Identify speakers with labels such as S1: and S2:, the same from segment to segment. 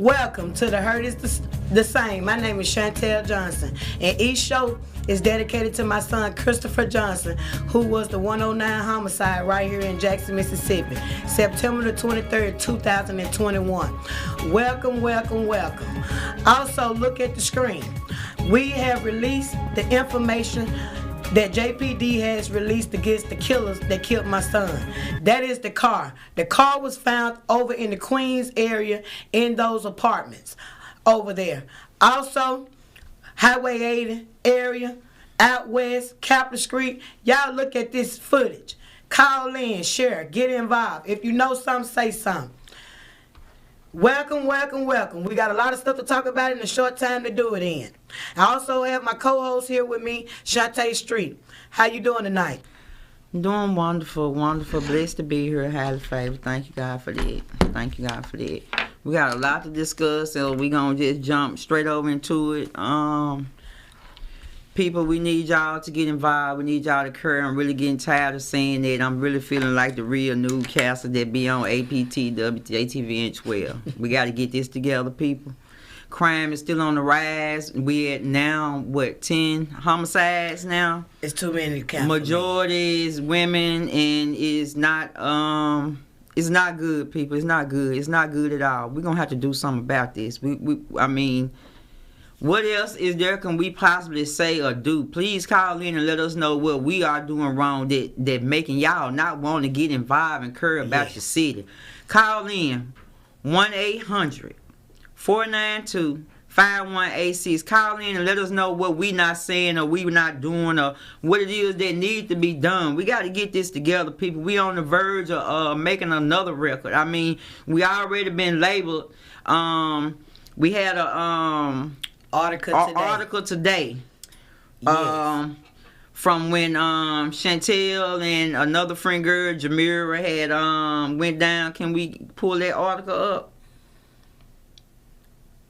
S1: Welcome to The Hurt is the Same. My name is Chantel Johnson, and each show is dedicated to my son Christopher Johnson, who was the 109 homicide right here in Jackson, Mississippi, September the 23rd, 2021. Welcome, welcome, welcome. Also, look at the screen. We have released the information that JPD has released against the killers that killed my son. That is the car. The car was found over in the Queens area in those apartments over there. Also, Highway 80 area, out west, Capitol Street. Y'all look at this footage. Call in, share, get involved. If you know something, say something. Welcome, welcome, welcome. We got a lot of stuff to talk about in a short time to do it in. I also have my co-host here with me, Shante Street. How you doing tonight?
S2: Doing wonderful, wonderful. Blessed to be here. Highly favored. Thank you, God, for that. Thank you, God, for that. We got a lot to discuss, so we're going to just jump straight over into it. People, we need y'all to get involved. We need y'all to care. I'm really getting tired of saying that. I'm really feeling like the real newscaster that be on APT, WJTV, and 12. We got to get this together, people. Crime is still on the rise. We at now, 10 homicides now?
S1: It's too many to count.
S2: Majority is women, and it's not good, people. It's not good. It's not good at all. We're going to have to do something about this. I mean, what else is there can we possibly say or do? Please call in and let us know what we are doing wrong that making y'all not want to get involved and care about your city. Call in 1-800-492-5186. Call in and let us know what we not saying or we not doing or what it is that needs to be done. We got to get this together, people. We on the verge of making another record. I mean, we already been labeled. We had a article today.
S1: Yes.
S2: From when Chantel and another friend girl, Jamira, had went down. Can we pull that article up?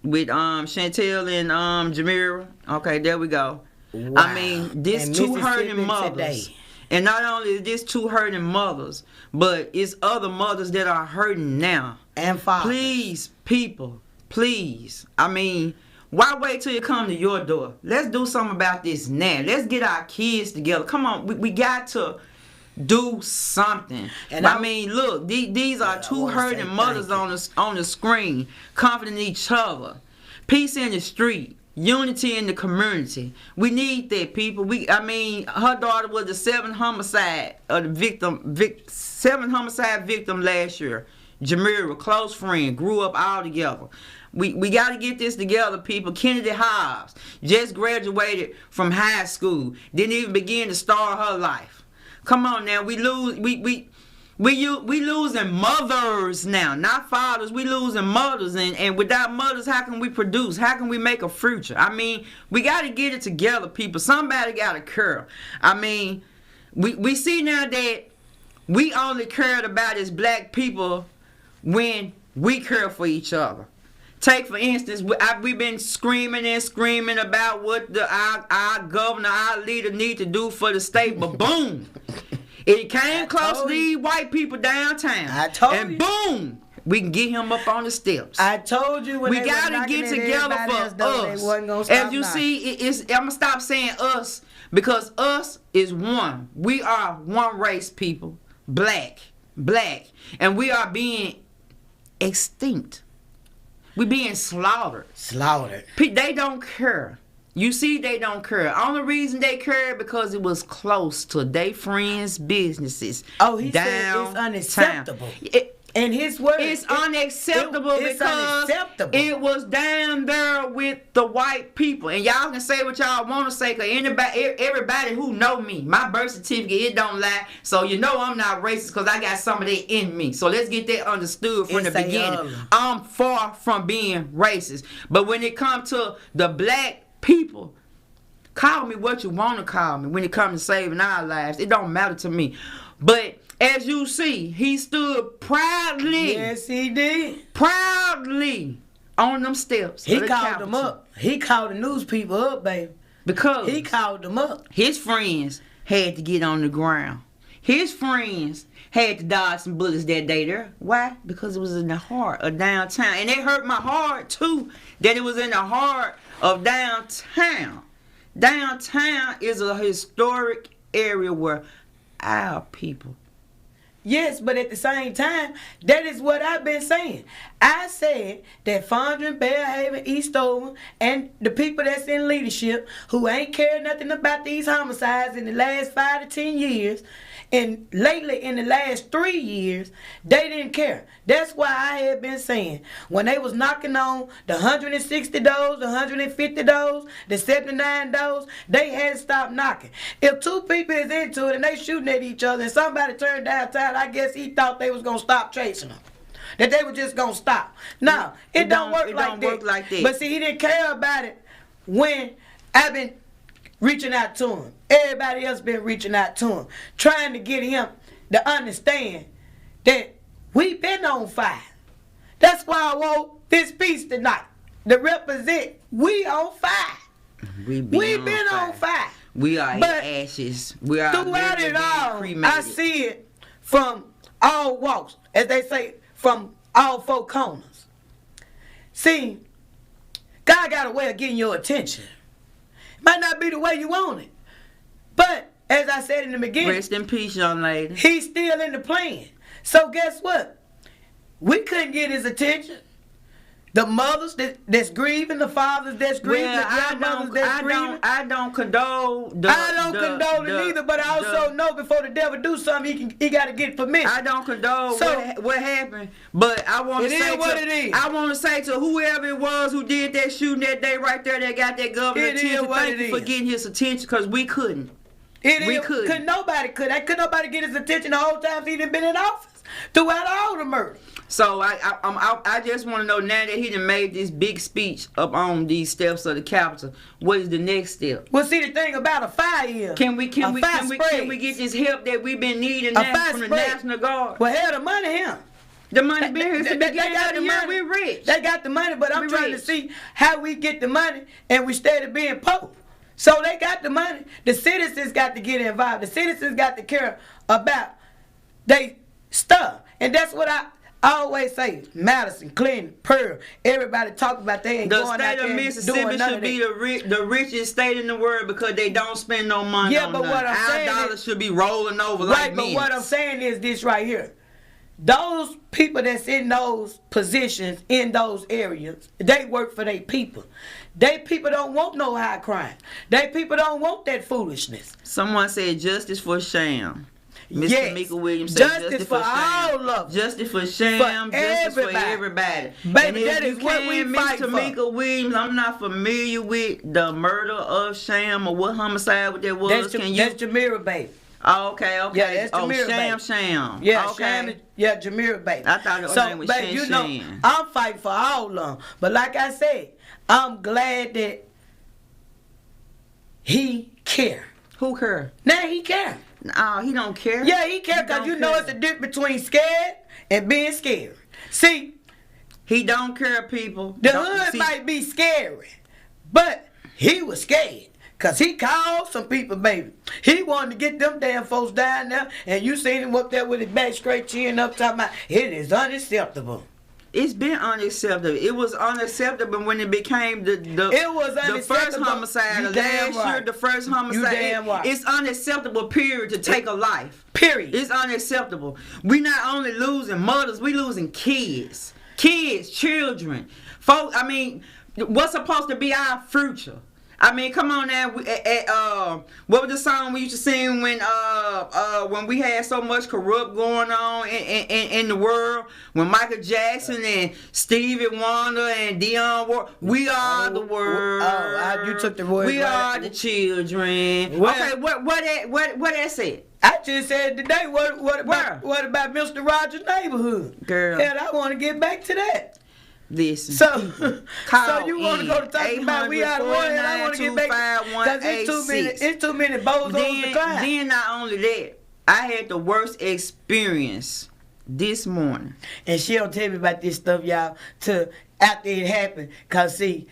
S2: With Chantel and Jamira. Okay, there we go.
S1: Wow.
S2: I mean, this two hurting mothers. Today. And not only is this two hurting mothers, but it's other mothers that are hurting now.
S1: And fathers.
S2: Please, people, please. I mean, why wait till you come to your door? Let's do something about this now. Let's get our kids together. Come on, we got to do something. And I mean, look, these are two hurting mothers on the screen, comforting each other. Peace in the street, unity in the community. We need that, people. I mean, her daughter was the seventh homicide victim last year. Jamira, close friend, grew up all together. We got to get this together, people. Kennedy Hobbs just graduated from high school, didn't even begin to start her life. Come on now, we losing mothers now, not fathers. We losing mothers, and without mothers, how can we produce? How can we make a future? I mean, we got to get it together, people. Somebody got to care. I mean, we see now that we only cared about as black people when we care for each other. Take, for instance, we've been screaming and screaming about what our governor, our leader need to do for the state, but boom, it came close to these white people downtown. And boom, we can get him up on the steps.
S1: I told you when
S2: we got to get together for us. As you see, I'm going to stop saying us because us is one. We are one race, people. Black. And we are being extinct. We being slaughtered. They don't care. You see, they don't care. Only reason they care because it was close to their friends' businesses.
S1: Oh, he said it's unacceptable. In his words,
S2: it's unacceptable because it was down there with the white people. And y'all can say what y'all want to say, because everybody who know me, my birth certificate, it don't lie. So you know I'm not racist because I got some of that in me. So let's get that understood from the beginning. I'm far from being racist. But when it comes to the black people, call me what you want to call me. When it comes to saving our lives, it don't matter to me. But as you see, he stood proudly.
S1: Yes, he did.
S2: Proudly on them steps.
S1: He called them up. He called the news people up, baby.
S2: Because
S1: he called them up.
S2: His friends had to get on the ground. His friends had to dodge some bullets that day there. Why? Because it was in the heart of downtown. And it hurt my heart, too, that it was in the heart of downtown. Downtown is a historic area where our people.
S1: Yes, but at the same time, that is what I've been saying. I said that Fondren, Bearhaven, Eastover, and the people that's in leadership who ain't cared nothing about these homicides in the last 5 to 10 years, and lately in the last 3 years, they didn't care. That's why I had been saying, when they was knocking on the 160 doors, the 150 doors, the 79 doors, they had to stop knocking. If two people is into it and they shooting at each other and somebody turned downtown, I guess he thought they was going to stop chasing them. That they were just going to stop. No, it don't work like that. But see, he didn't care about it when I've been reaching out to him. Everybody else been reaching out to him, trying to get him to understand that we been on fire. That's why I want this piece tonight to represent we on fire. We been on fire.
S2: We are in ashes. We are
S1: throughout it all. Cremated. I see it from all walks, as they say, from all four corners. See, God got a way of getting your attention. Might not be the way you want it. But, as I said in the beginning,
S2: rest in peace, young lady.
S1: He's still in the plan. So guess what? We couldn't get his attention. The mothers that's grieving, the fathers that's grieving, the grandmothers that's grieving.
S2: I don't condone
S1: I don't condone it either, but I also know before the devil do something, he got to get permission.
S2: I don't condone what happened, but I want to say I want to say to whoever it was who did that shooting that day right there that got that governor attention, thank you for getting his attention, because we couldn't.
S1: Could nobody get his attention the whole time he done been in office throughout all the murder.
S2: So I just want to know, now that he done made this big speech up on these steps of the Capitol, what is the next step?
S1: Well, see, the thing about a fire is,
S2: can we get this help that we've been needing now from the National Guard?
S1: Well, hell, the money here.
S2: The money been here since the beginning of the year. We rich.
S1: They got the money, but I'm trying to see how we get the money and we instead of being poor. So they got the money. The citizens got to get involved. The citizens got to care about they stuff. And that's what I always say. Madison, Clinton, Pearl, everybody talk about they ain't going out there.
S2: The state of Mississippi should be the richest state in the world because they don't spend no money on nothing.
S1: What I'm saying,
S2: our dollars should be rolling over like men.
S1: But what I'm saying is this right here. Those people that's in those positions, in those areas, they work for their people. They people don't want no high crime. They people don't want that foolishness.
S2: Someone said justice for sham. Mr.
S1: Yes.
S2: Mika Williams said
S1: justice for all of them.
S2: Justice for sham, justice for everybody.
S1: Baby, that is what we fight for.
S2: Mr. Mika Williams, I'm not familiar with the murder of Sham or what homicide that was.
S1: That's Jamira, baby.
S2: Oh, okay.
S1: Yeah, that's Jamira,
S2: Sham.
S1: Yeah,
S2: okay.
S1: Jamira, baby.
S2: I thought her name was
S1: baby,
S2: Sham.
S1: I'm fighting for all of them. But like I said, I'm glad that he care.
S2: Who care?
S1: Now he care.
S2: No, he don't care.
S1: Yeah, he care because you know it's a difference between scared and being scared. See,
S2: he don't care, people.
S1: The hood might be scary, but he was scared. Because he called some people, baby. He wanted to get them damn folks down there, and you seen him up there with his back straight, chin up, talking about, it is unacceptable.
S2: It's been unacceptable. It was unacceptable when it became the first homicide of last year, the first homicide.
S1: You damn right.
S2: It's unacceptable, period, to take a life.
S1: Period.
S2: It's unacceptable. We not only losing mothers, we losing kids. Kids, children. Folks, I mean, what's supposed to be our future? I mean, come on now. What was the song we used to sing when we had so much corrupt going on in the world? When Michael Jackson and Stevie Wonder and Dionne Warwick, we are the world.
S1: You took the word.
S2: We are the children. Well, okay, what that said?
S1: I just said today. What about Mr. Rogers' Neighborhood?
S2: Girl,
S1: and I want to get back to that.
S2: Listen,
S1: so you want to go to talk about we out of work, and I want to get back because it's too many bozos to climb.
S2: Then not only that, I had the worst experience this morning.
S1: And she don't tell me about this stuff, y'all, till after it happened. Cause see,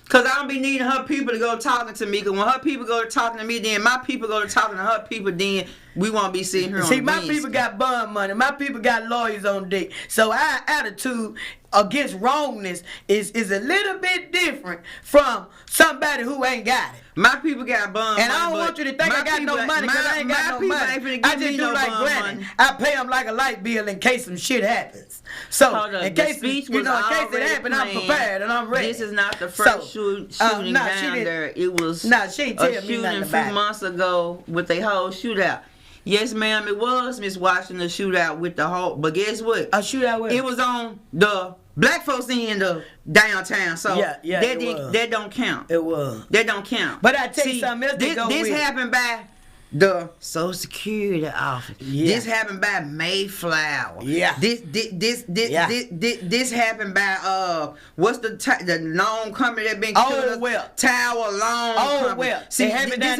S2: Because I don't be needing her people to go talking to me. Because when her people go to talking to me, then my people go to talking to her people, then we won't be sitting here on
S1: See,
S2: the
S1: my
S2: Wednesday.
S1: people got bond money. My people got lawyers on deck. So our attitude against wrongness is a little bit different from somebody who ain't got it.
S2: My people got bond
S1: And
S2: money.
S1: I don't want you to think I got no money because I ain't got no money. I just do like Granny. I pay them like a light bill in case some shit happens. So in case it happens, I'm prepared and I'm ready.
S2: This is not the first shooting down there. It was
S1: she ain't tell
S2: a
S1: me
S2: shooting
S1: nothing
S2: a few
S1: about it.
S2: months ago with a whole shootout. Yes, ma'am, it was Miss Washington shootout with the whole. But guess what?
S1: A shootout with
S2: it was on the black folks end of downtown. So that don't count.
S1: It was.
S2: That don't count.
S1: But I tell you something else.
S2: This happened by the Social Security office.
S1: Yeah.
S2: This happened by Mayflower.
S1: Yeah.
S2: This happened by what's the loan company that been killed? Tower Loan Company.
S1: See, this happened down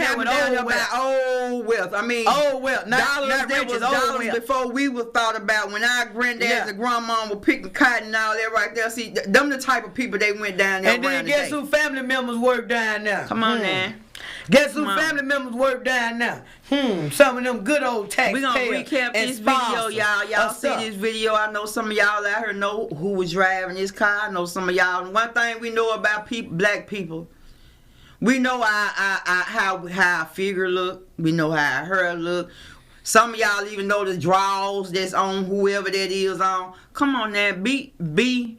S1: there by
S2: Old Wealth. I mean,
S1: Old Wealth.
S2: Dollars that was dollars before we were thought about. When our granddad and grandma were picking cotton and all that right there. See, them the type of people they went down there.
S1: And then guess who family members work down there?
S2: Come on, man.
S1: Guess who family members work down now? Some of them good old taxpayers.
S2: We gonna recap this video, y'all. Y'all see this video. I know some of y'all out here know who was driving this car. I know some of y'all. One thing we know about black people, we know how our figure look. We know how our hair look. Some of y'all even know the draws that's on whoever that is on. Come on now, be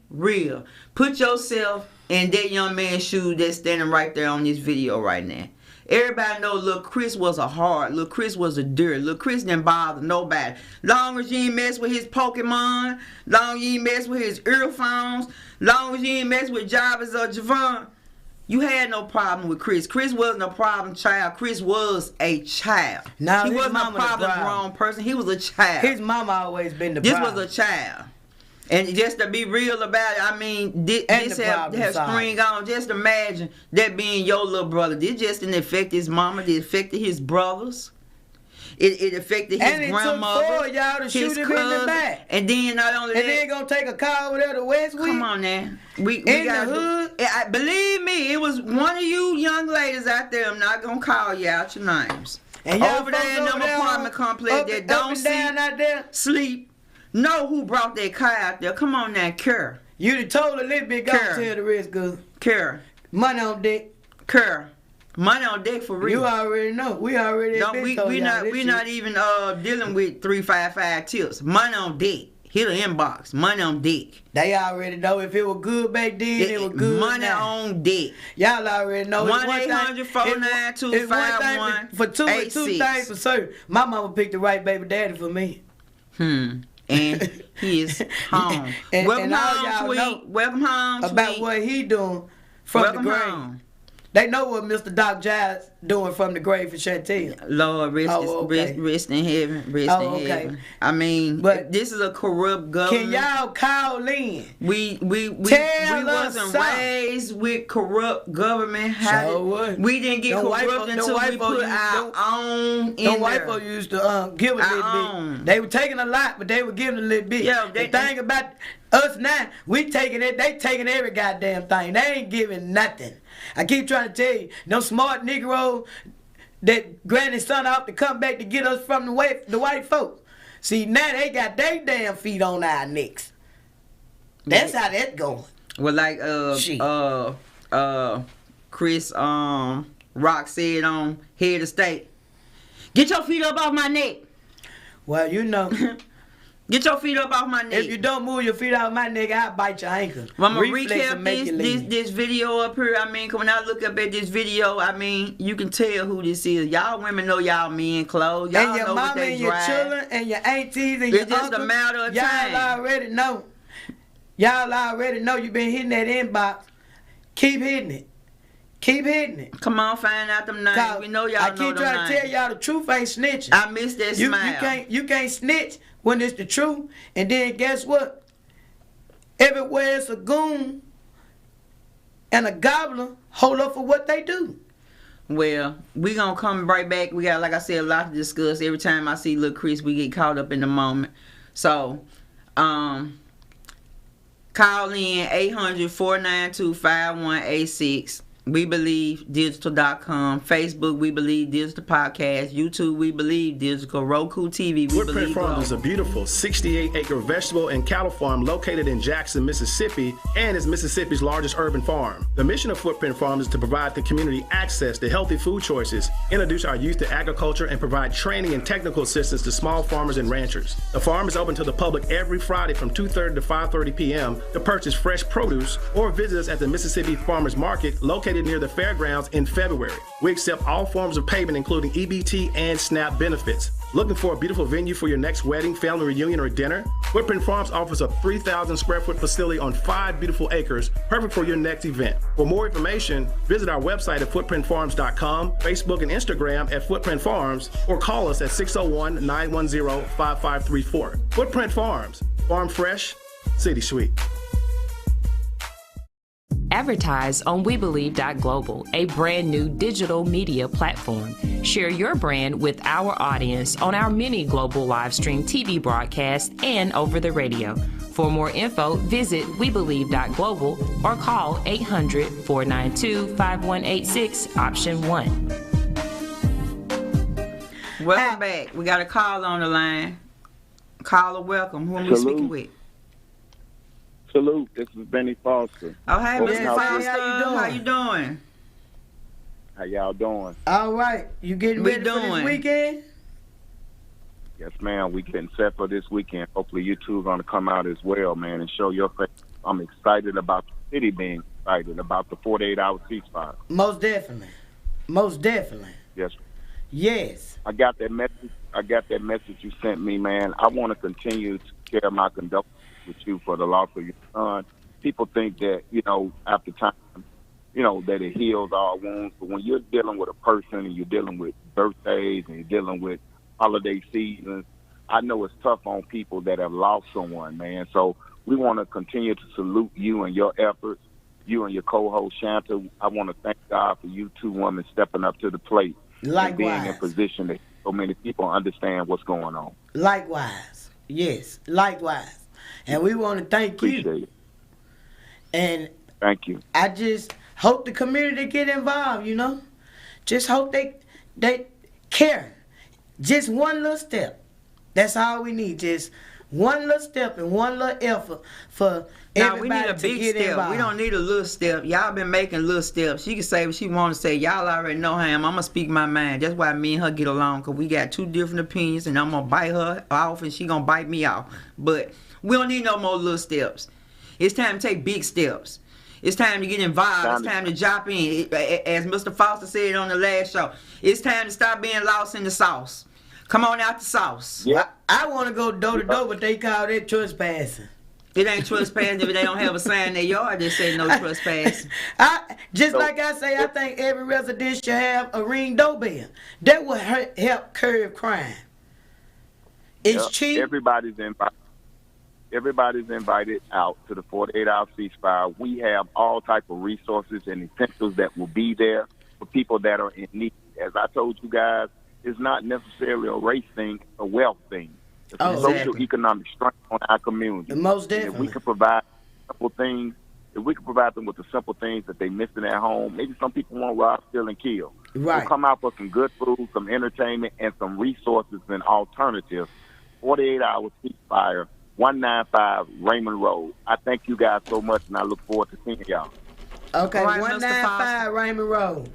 S2: real. Put yourself in that young man's shoes that's standing right there on this video right now. Everybody know Lil Chris was a hard. Lil Chris was a dirt. Lil Chris didn't bother nobody. Long as you ain't mess with his Pokemon, long as you ain't mess with his earphones, long as you ain't mess with Jarvis or Javon, you had no problem with Chris. Chris wasn't a problem child. Chris was a child.
S1: Now,
S2: he wasn't a problem grown person. He was a child.
S1: His mama always been the problem.
S2: This was a child. And just to be real about it, I mean, this have string on. Just imagine that being your little brother. This just didn't affect his mama. It affected his brothers. It affected his grandmother.
S1: And it took 4 of y'all to shoot him in the back.
S2: And then not only that.
S1: And then gonna take a car over there to Westwood.
S2: Come on now. We got the hood. Believe me, it was one of you young ladies out there. I'm not gonna call you out your names.
S1: And y'all
S2: over there in them apartment complex that don't sleep. Know who brought that car out there. Come on now, Kerr.
S1: You done told a little bit, go tell the rest good.
S2: Kerr.
S1: Money on deck.
S2: Kerr. Money on deck for real.
S1: You already know. We already
S2: we not even dealing with 355 tips. Money on deck. Hit an inbox. Money on deck.
S1: They already know if it was good back then, it was good.
S2: Money
S1: now.
S2: On deck.
S1: Y'all already know.
S2: 1-800-492-5186.
S1: For two things for certain. My mama picked the right baby daddy for me.
S2: And he is home. Welcome home, Tweet. Welcome home, Tweet.
S1: About what he doing from the grave.
S2: Home.
S1: They know what Mr. Doc Giles doing from the grave for Chantel.
S2: Lord, rest in heaven. Rest in heaven. I mean, but this is a corrupt government.
S1: Can y'all call in?
S2: We wasn't raised with corrupt government. We didn't get corrupt until we put our own in there.
S1: The white folks used to give a little bit. They were taking a lot, but they were giving a little bit. Yeah, the thing about us now, we taking it. They taking every goddamn thing. They ain't giving nothing. I keep trying to tell you, no smart Negro that granny's son out to come back to get us from the white folks. See, now they got their damn feet on our necks. That's how that going.
S2: Well, like Chris Rock said on Head of State, get your feet up off my neck.
S1: Well, you know.
S2: Get your feet up off my neck.
S1: If you don't move your feet off my neck, I'll bite your ankle.
S2: Well, I'm going to recap this video up here. I mean, when I look up at this video, I mean, you can tell who this is. Y'all women know y'all men clothes. Y'all
S1: and your
S2: know
S1: mama
S2: what they
S1: and your children and your aunties and your uncles.
S2: It's just a matter of time.
S1: Y'all already know. Y'all already know you been hitting that inbox. Keep hitting it. Keep hitting it.
S2: Come on, find out them names. We know y'all know them names.
S1: I keep trying to tell y'all the truth ain't snitching.
S2: I miss that smile.
S1: You can't snitch when it's the truth. And then guess what? Everywhere it's a goon and a gobbler, hold up for what they do.
S2: Well, we gonna come right back. We got, like I said, a lot to discuss. Every time I see Lil Chris, we get caught up in the moment. So, call in 800-492-5186. We Believe Digital.com, Facebook, We Believe Digital Podcast, YouTube, We Believe Digital, Roku TV, We
S3: Footprint
S2: Believe
S3: Farms
S2: Global.
S3: is a beautiful 68-acre vegetable and cattle farm located in Jackson, Mississippi, and is Mississippi's largest urban farm. The mission of Footprint Farms is to provide the community access to healthy food choices, introduce our youth to agriculture, and provide training and technical assistance to small farmers and ranchers. The farm is open to the public every Friday from 2:30 to 5:30 p.m. to purchase fresh produce or visit us at the Mississippi Farmers Market located near the fairgrounds in February. We accept all forms of payment, including EBT and SNAP benefits. Looking for a beautiful venue for your next wedding, family reunion, or dinner? Footprint Farms offers a 3,000 square foot facility on 5 beautiful acres, perfect for your next event. For more information, visit our website at footprintfarms.com, Facebook and Instagram at Footprint Farms, or call us at 601-910-5534. Footprint Farms, farm fresh, city sweet.
S4: Advertise on WeBelieve.global, a brand new digital media platform. Share your brand with our audience on our many global live stream TV broadcasts and over the radio. For more info, visit WeBelieve.global or call 800-492-5186, option 1.
S2: Welcome back. We got a caller on the line. Caller, welcome. Who are we speaking with?
S5: Salute. This is Benny Foster.
S2: Oh, hey,
S5: Well,
S2: Mr.
S5: how
S2: Foster.
S1: you
S2: How you
S1: doing?
S2: doing?
S5: How y'all doing?
S1: All right. You getting
S2: We
S1: ready for
S2: doing.
S1: this weekend?
S5: Yes, ma'am. We getting set for this weekend. Hopefully you two are going to come out as well, man, and show your face. I'm excited about the city being excited about the 48-hour ceasefire.
S1: Most definitely. Most definitely.
S5: Yes.
S1: Yes.
S5: I got that message. You sent me, man. I want to continue to share my condolences with you for the loss of your son. People think that, after time, that it heals all wounds. But when you're dealing with a person and you're dealing with birthdays and you're dealing with holiday seasons, I know it's tough on people that have lost someone, man. So we want to continue to salute you and your efforts, you and your co-host, Shanta. I want to thank God for you two women stepping up to the plate and being in position that so many people understand what's going on.
S1: Likewise. Yes. Likewise. And we want to thank
S5: Appreciate
S1: you.
S5: it.
S1: And
S5: Thank you.
S1: I just hope the community get involved, Just hope they care. Just one little step. That's all we need. Just one little step and one little effort for
S2: Now we need
S1: everybody
S2: a
S1: to
S2: big
S1: get
S2: step.
S1: involved.
S2: We don't need a little step. Y'all been making little steps. She can say what she want to say. Y'all already know how I'm going to speak my mind. That's why me and her get along, because we got two different opinions, and I'm going to bite her off and she going to bite me off. But we don't need no more little steps. It's time to take big steps. It's time to get involved. It's time to drop in. As Mr. Foster said on the last show, it's time to stop being lost in the sauce. Come on out the sauce.
S5: Yeah.
S1: I want to go door to door, but they call it trespassing.
S2: It ain't trespassing if they don't have a sign in their yard that say no trespassing.
S1: Like I say, I think every resident should have a ring doorbell. That will help curb crime. It's cheap.
S5: Everybody's invited out to the 48-hour ceasefire. We have all type of resources and essentials that will be there for people that are in need. As I told you guys, it's not necessarily a race thing, a wealth thing. It's a social economic strength on our community.
S1: Most
S5: And
S1: definitely.
S5: if we can provide simple things, if we can provide them with the simple things that they missing at home, maybe some people want to rob, steal, and kill.
S1: Right.
S5: We'll come out for some good food, some entertainment, and some resources and alternatives. 48-hour ceasefire, 195 Raymond Road. I thank you guys so much, and I look forward to seeing y'all.
S1: Okay,
S2: All right, Mr.
S1: 195 Raymond Road.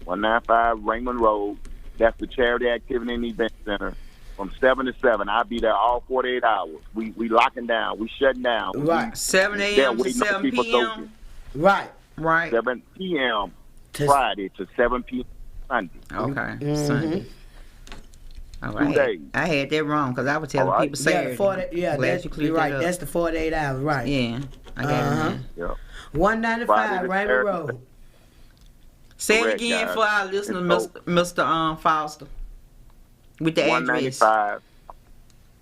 S5: 195 Raymond Road. That's the Charity Activity and Event Center. From 7 to 7, I'll be there all 48 hours. We locking down. We shutting down.
S1: Right.
S2: 7 a.m. to 7 p.m.
S1: Right.
S5: 7 p.m. Friday to 7 p.m. Sunday.
S2: Okay.
S1: Mm-hmm.
S2: Sunday. All
S5: 2
S2: right.
S5: days.
S2: I had that wrong because I was telling
S5: All right.
S2: people Saturday.
S1: You're right. That's the 48 hours, right.
S2: Yeah. I got it.
S5: Yeah.
S1: 195
S5: Friday
S1: Raymond
S5: to
S1: Road.
S2: Say it
S5: Correct,
S2: again
S5: guys.
S2: for our listeners, Mr. Foster. With the address.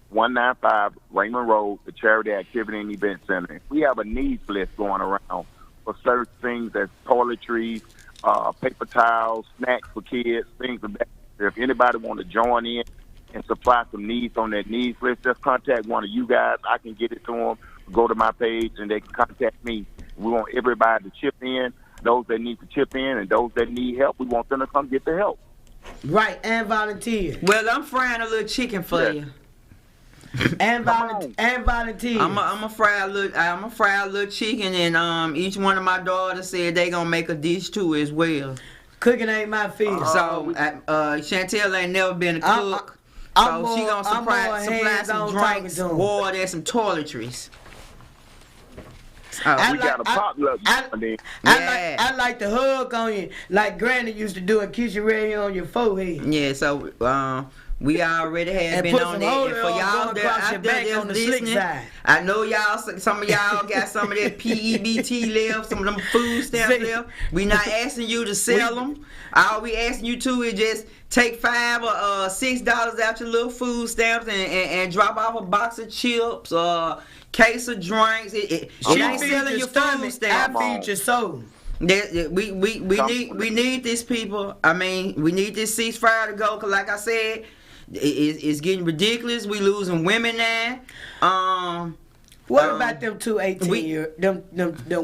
S5: 195 Raymond Road, the Charity Activity and Event Center. We have a needs list going around for certain things as toiletries, paper towels, snacks for kids, things of that. If anybody want to join in and supply some needs on that needs list, just contact one of you guys. I can get it to them. Go to my page and they can contact me. We want everybody to chip in. those that need to chip in and those that need help, we want them to come get the help.
S1: Right, and volunteer.
S2: Well, I'm frying a little chicken for you.
S1: And volunteer.
S2: I'm a fry a little chicken, and each one of my daughters said they gonna make a dish too as well.
S1: Cooking ain't my field.
S2: So Chantel ain't never been a cook. So she gonna supply some drinks, water, and some toiletries.
S5: We got a potluck.
S1: I like to hug on you like Granny used to do and kiss you right here on your forehead.
S2: Yeah, so we already had been on that. And for y'all that out there listening, I know y'all, some of y'all got some of that PEBT left, some of them food stamps left. We not asking you to sell them. All we asking you to is just take $5 or $6 out your little food stamps and drop off a box of chips or case of drinks. It ain't selling your food stamps.
S1: I feed your soul.
S2: We need these people. I mean, we need this ceasefire to go. Cause like I said, it's getting ridiculous. We losing women now.
S1: What about them two 18-year them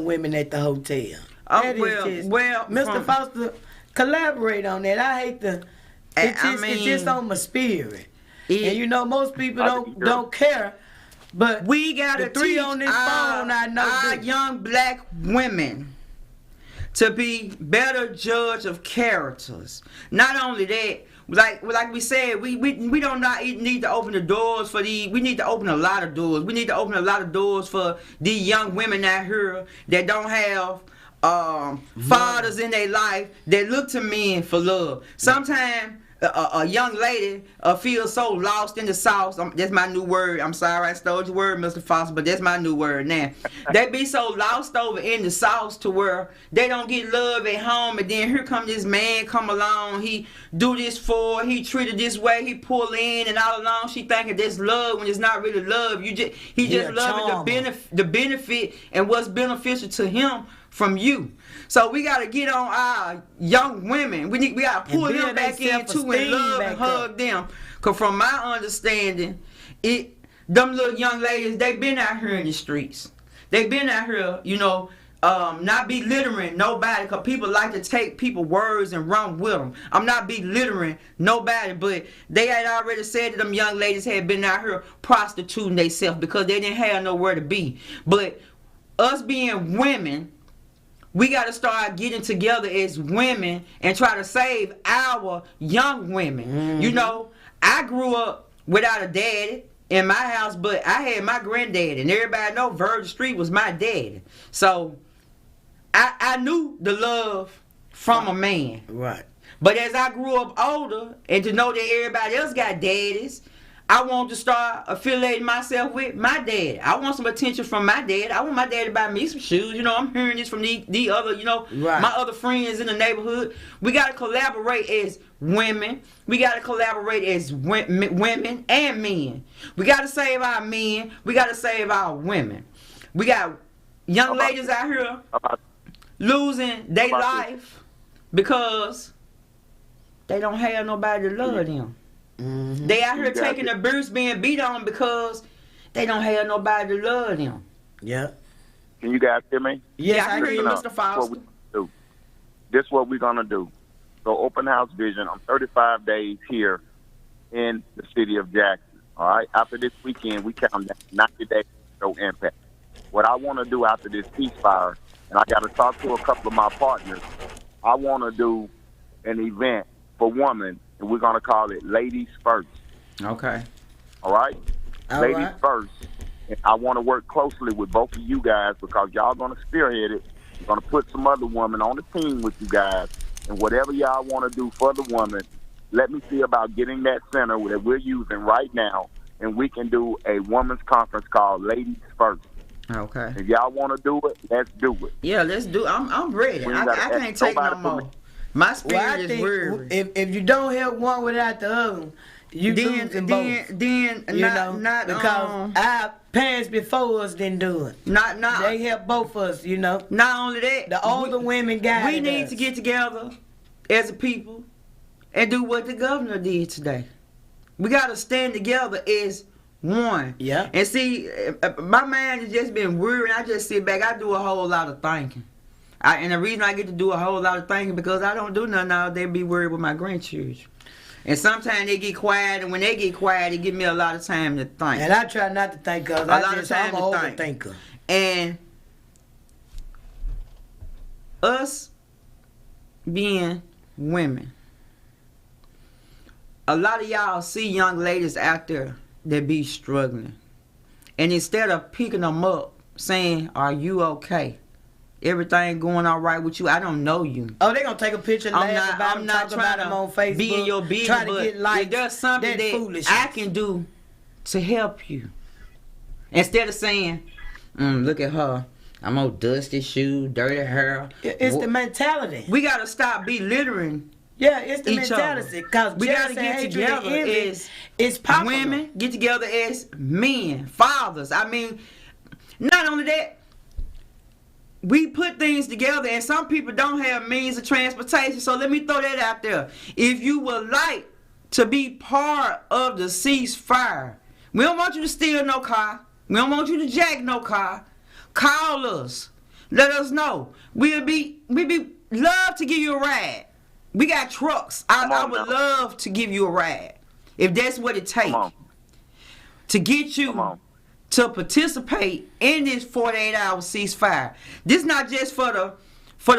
S1: women at the hotel?
S2: Well,
S1: Mr. Foster, collaborate on that. I hate the. It's just on my spirit. And you know, most people don't care. But
S2: we got
S1: the three on this phone. I know
S2: our young black women to be better judge of characters. Not only that, like we said, we don't not need to open the doors for these. We need to open a lot of doors. We need to open a lot of doors for these young women out here that don't have fathers in their life that look to men for love. Sometimes a young lady feels so lost in the sauce. That's my new word. I'm sorry I stole your word, Mr. Foster, but that's my new word now. They be so lost over in the sauce to where they don't get love at home, and then here come this man come along. He do this for her. He treated this way. He pull in, and all along she thinking that's love when it's not really love. He just loving the benefit and what's beneficial to him from you. So we gotta get on our young women. We gotta pull them back in too and love and hug them. Cause from my understanding, them little young ladies, they been out here in the streets. They been out here, you know, not belittling nobody. Cause people like to take people's words and run with them. I'm not belittling nobody, but they had already said that them young ladies had been out here prostituting themselves because they didn't have nowhere to be. But us being women, we got to start getting together as women and try to save our young women. Mm-hmm. You know, I grew up without a daddy in my house, but I had my granddaddy, and everybody know Virgin Street was my daddy. So I knew the love from a man.
S1: Right.
S2: But as I grew up older and to know that everybody else got daddies, I want to start affiliating myself with my dad. I want some attention from my dad. I want my dad to buy me some shoes. You know, I'm hearing this from the other, you know, my other friends in the neighborhood. We got to collaborate as women. We got to collaborate as women and men. We got to save our men. We got to save our women. We got young ladies out here losing their life because they don't have nobody to love them. Mm-hmm. They out here taking abuse, being beat on because they don't have nobody to love them.
S1: Yeah.
S5: Can you guys hear me?
S2: Yeah, I hear you, Mr. Foster.
S5: This is what we're going to do. So Open House Vision, I'm 35 days here in the city of Jackson. All right? After this weekend, we count down 90 days to show impact. What I want to do after this ceasefire, and I got to talk to a couple of my partners, I want to do an event for women, and we're going to call it Ladies First.
S2: Okay.
S5: All right? Ladies First. And I want to work closely with both of you guys because y'all going to spearhead it. We're going to put some other women on the team with you guys. And whatever y'all want to do for the women, let me see about getting that center that we're using right now, and we can do a women's conference called Ladies First.
S2: Okay.
S5: If y'all want to do it, let's do it.
S2: Yeah, let's do it. I'm ready. I can't take no more. My spirit is worried.
S1: If you don't help one without the other, you losing both.
S2: Then not
S1: because our parents before us didn't do it.
S2: Not
S1: they helped both of us, you know.
S2: Not only that,
S1: the older women guided
S2: us. We need to get together as a people and do what the governor did today. We got to stand together as one.
S1: Yeah.
S2: And see, my mind has just been worried. I just sit back. I do a whole lot of thinking. And the reason I get to do a whole lot of thinking because I don't do nothing all day. Be worried with my grandchildren. And sometimes they get quiet, and when they get quiet, it give me a lot of time to think.
S1: And I try not to think because I'm an overthinker.
S2: And us being women, a lot of y'all see young ladies out there that be struggling. And instead of picking them up, saying, are you okay? Everything going all right with you? I don't know you.
S1: Oh, they gonna take a picture, I'm not trying to on Facebook,
S2: be in your business,
S1: try to get likes.
S2: If there's something that I can do to help you, instead of saying, look at her, I'm on dusty shoes, dirty hair.
S1: It's the mentality.
S2: We gotta stop belittling.
S1: Yeah, it's the mentality. Because
S2: we gotta get together as
S1: popular.
S2: Women, get together as men, fathers. I mean, not only that, we put things together, and some people don't have means of transportation. So let me throw that out there. If you would like to be part of the ceasefire, we don't want you to steal no car. We don't want you to jack no car. Call us. Let us know. We be love to give you a ride. We got trucks. I would love to give you a ride if that's what it takes to get you to participate in this 48-hour ceasefire. This not just for the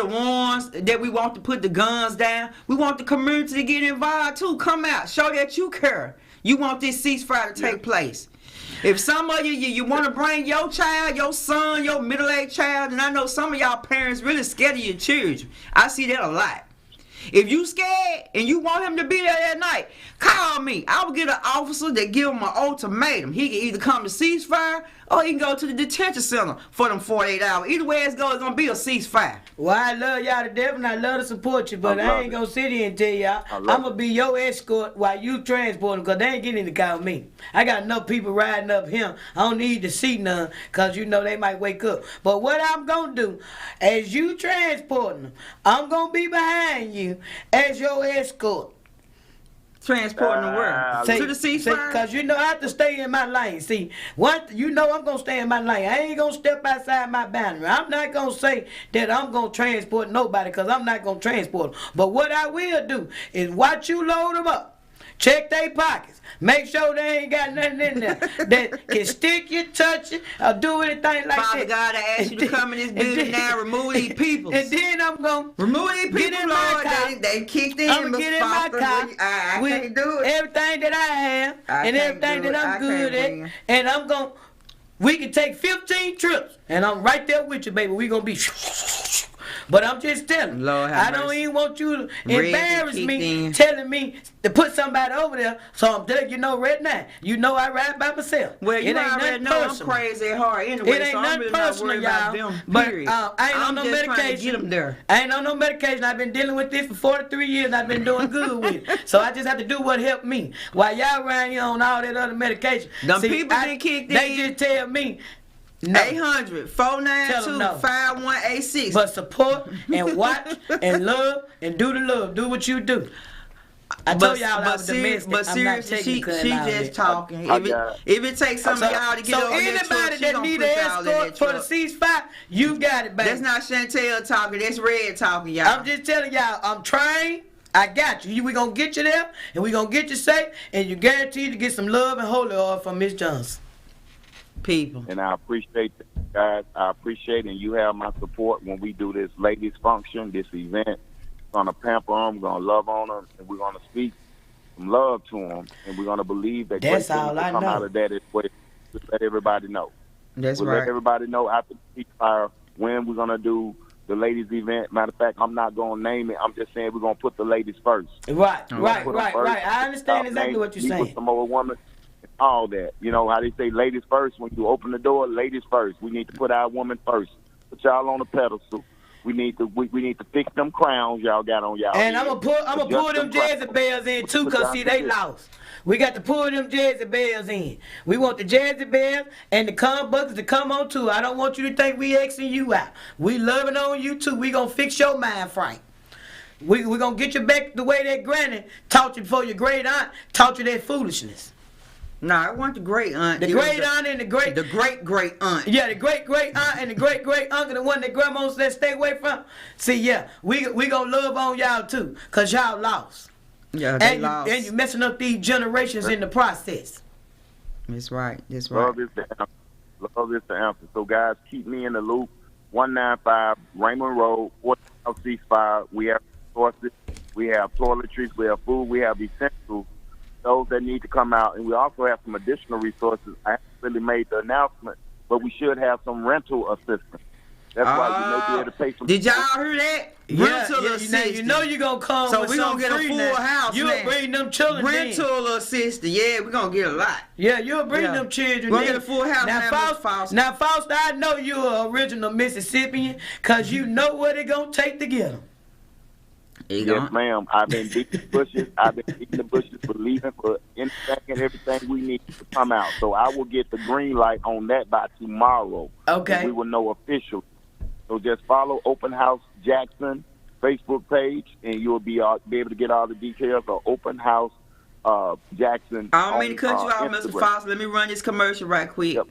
S2: ones that we want to put the guns down. We want the community to get involved too. Come out, show that you care. You want this ceasefire to take place. If some of you want to bring your child, your son, your middle-aged child, and I know some of y'all parents really scared of your children. I see that a lot. If you scared and you want him to be there that night, call me. I will get an officer that give him an ultimatum. He can either come to ceasefire or he can go to the detention center for them 48 hours. Either way it's going to be a ceasefire.
S1: Well, I love y'all to death and I love to support you, but I ain't going to sit here and tell y'all I'm going to be your escort while you transporting because they ain't getting to call me. I got enough people riding up him. I don't need to see none because you know they might wake up. But what I'm going to do, as you transporting them, I'm going to be behind you as your escort.
S2: Transporting the world to the ceasefire?
S1: Because you know I have to stay in my lane. See, you know I'm going to stay in my lane. I ain't going to step outside my boundary. I'm not going to say that I'm going to transport nobody because I'm not going to transport them. But what I will do is watch you load them up. Check their pockets. Make sure they ain't got nothing in there that can stick you, touch you, or do anything like that.
S2: Father God, I ask you to come in this building now, remove these people.
S1: And then I'm going to
S2: remove these people, Lord. They kicked in.
S1: I'm going to get in my car
S2: I can't do it.
S1: Everything that I have and everything that I'm good at. And I'm going, we can take 15 trips. And I'm right there with you, baby. We going to be... But I'm just telling you, I don't even want you to embarrass me telling me to put somebody over there. So I'm telling you right now. You know I ride by myself.
S2: Well, you already know I'm crazy hard anyway.
S1: It ain't nothing personal, y'all. But I ain't on no medication.
S2: Get them there.
S1: I ain't on no medication. I've been dealing with this for 43 years and I've been doing good with it. So I just have to do what helped me. While y'all around here on all that other medication.
S2: Them people been kicked in.
S1: They just tell me.
S2: No. 800-492-5186.
S1: But support and watch and love and do the love. Do what you do. I told y'all I was domestic.
S2: But seriously, she just talking. If it takes some of y'all to get over that truck,
S1: anybody that need an escort for the ceasefire, you got it, baby.
S2: That's not Chantel talking. That's Red talking, y'all.
S1: I'm just telling y'all, I'm trying. I got you. We gonna get you there, and we gonna get you safe, and you guaranteed to get some love and holy oil from Miss Johnson.
S2: People.
S5: And I appreciate that, guys. I appreciate it, and you have my support when we do this ladies function, this event. We're going to pamper them, we're going to love on them, and we're going to speak some love to them, and we're going to believe that
S1: that's all I
S5: come
S1: know.
S5: out of that is what just let everybody know.
S2: That's
S5: we'll
S2: right.
S5: Let everybody know after the ceasefire when we're going to do the ladies event. Matter of fact, I'm not going to name it. I'm just saying we're going to put the ladies first.
S1: Right. I understand exactly what you're saying.
S5: With some other woman. All that. You know how they say ladies first? When you open the door, ladies first. We need to put our woman first. Put y'all on the pedestal. We need to fix them crowns y'all got on y'all.
S1: And I'm gonna pull them Jezebels in too, cause see they lost. We got to pull them Jezebels in. We want the Jezebels and the Combuckers to come on too. I don't want you to think we Xing you out. We loving on you too. We gonna fix your mind frame. We gonna get you back the way that granny taught you before your great aunt taught you that foolishness.
S2: Nah, I want the great aunt.
S1: The great aunt and the great
S2: aunt.
S1: Yeah, the great aunt and the great uncle, the one that grandma said stay away from. See, yeah, we gonna love on y'all too, cause y'all lost.
S2: Yeah, they lost.
S1: And you messing up these generations in the process.
S2: That's right. That's right.
S5: Love is the answer. Love is the answer. So guys, keep me in the loop. 195 Raymond Road, Ceasefire. We have resources. We have toiletries. We have food. We have essentials. Those that need to come out, and we also have some additional resources. I haven't really made the announcement, but we should have some rental assistance. That's why you may be able to pay some.
S2: Did y'all hear that? Rental assistance.
S1: You know you gonna come.
S2: So
S1: with
S2: we gonna get a full house.
S1: You'll bring them children.
S2: Rental assistance. Yeah, we gonna get a lot.
S1: Yeah, you'll bring them children.
S2: We'll get a full house.
S1: Now, Faust, I know you're an original Mississippian, cause you know what it gonna take to get them.
S5: Yes, ma'am. I've been beating the bushes. I've been beating the bushes, believing for anything and everything we need to come out. So I will get the green light on that by tomorrow.
S1: Okay.
S5: We will know officially. So just follow Open House Jackson Facebook page, and you'll be able to get all the details of Open House Jackson.
S2: I don't mean to cut you off, Mr. Foster. Let me run this commercial right quick.
S5: Yep.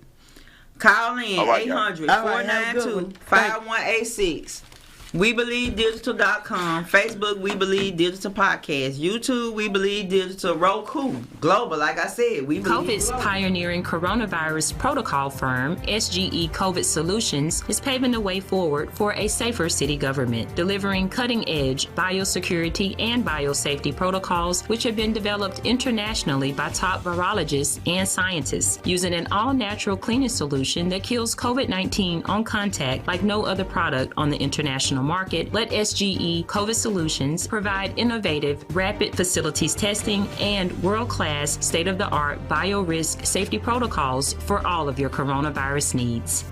S2: Call in 800-492-5186. WeBelieveDigital.com, Facebook, We Believe Digital Podcast, YouTube, We Believe Digital, Roku, Global, like I said, We Believe.
S4: COVID's pioneering coronavirus protocol firm, SGE COVID Solutions, is paving the way forward for a safer city government, delivering cutting-edge biosecurity and biosafety protocols which have been developed internationally by top virologists and scientists, using an all-natural cleaning solution that kills COVID-19 on contact like no other product on the international market. Let SGE COVID Solutions provide innovative, rapid facilities testing and world-class, state-of-the-art biorisk safety protocols for all of your coronavirus needs.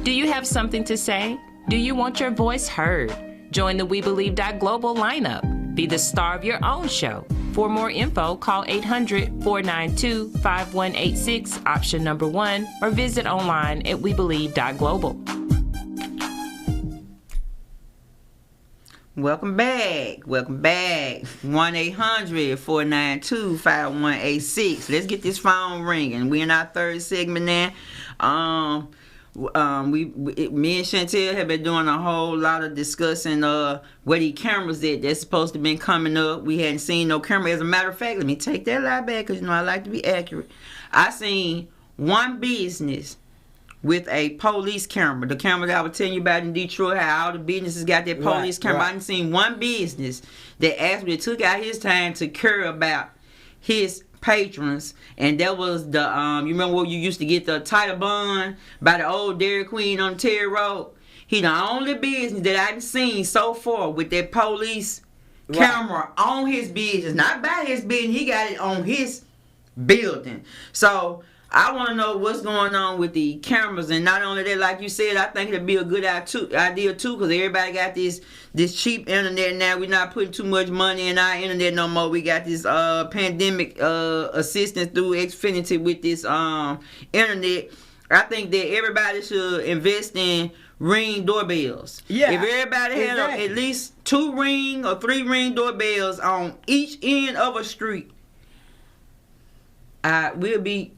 S4: Do you have something to say? Do you want your voice heard? Join the WeBelieve.global lineup. Be the star of your own show. For more info, call 800-492-5186, option number 1, or visit online at WeBelieve.global.
S2: Welcome back. 1-800-492-5186. Let's get this phone ringing. We're in our third segment now. Me and Chantel have been doing a whole lot of discussing where the cameras that's supposed to been coming up. We hadn't seen no camera. As a matter of fact, let me take that lie back, because I like to be accurate. I seen one business with a police camera. The camera that I was telling you about in Detroit, how all the businesses got their police camera. I didn't seen one business that actually took out his time to care about his patrons, and that was the you remember where you used to get the title bun by the old Dairy Queen on Terry Road? He the only business that I've seen so far with that police camera on his business, not by his business. He got it on his building. So I want to know what's going on with the cameras, and not only that, like you said, I think it'd be a good idea too, because everybody got this cheap internet now. We're not putting too much money in our internet no more. We got this pandemic assistance through Xfinity with this internet. I think that everybody should invest in Ring doorbells. Yeah. If everybody had at least 2 Ring or 3 Ring doorbells on each end of a street, we'll be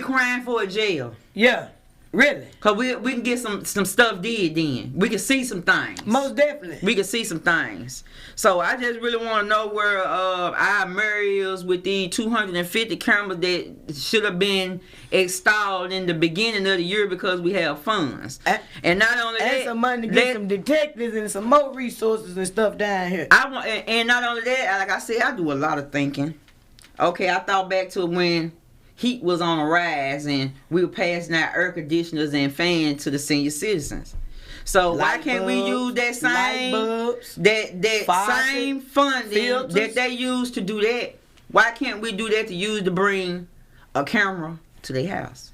S2: crying for a jail. Yeah, really. Cause we can get some stuff did then. We can see some things. Most definitely. We can see some things. So I just really want to know where our mayor is with the 250 cameras that should have been installed in the beginning of the year because we have funds. And not only that, some money to get some detectives and some more resources and stuff down here. And not only that, like I said, I do a lot of thinking. Okay, I thought back to when heat was on a rise and we were passing out air conditioners and fans to the senior citizens. So why can't we use that same same funding filters that they use to do that? Why can't we do that to bring a camera to their house?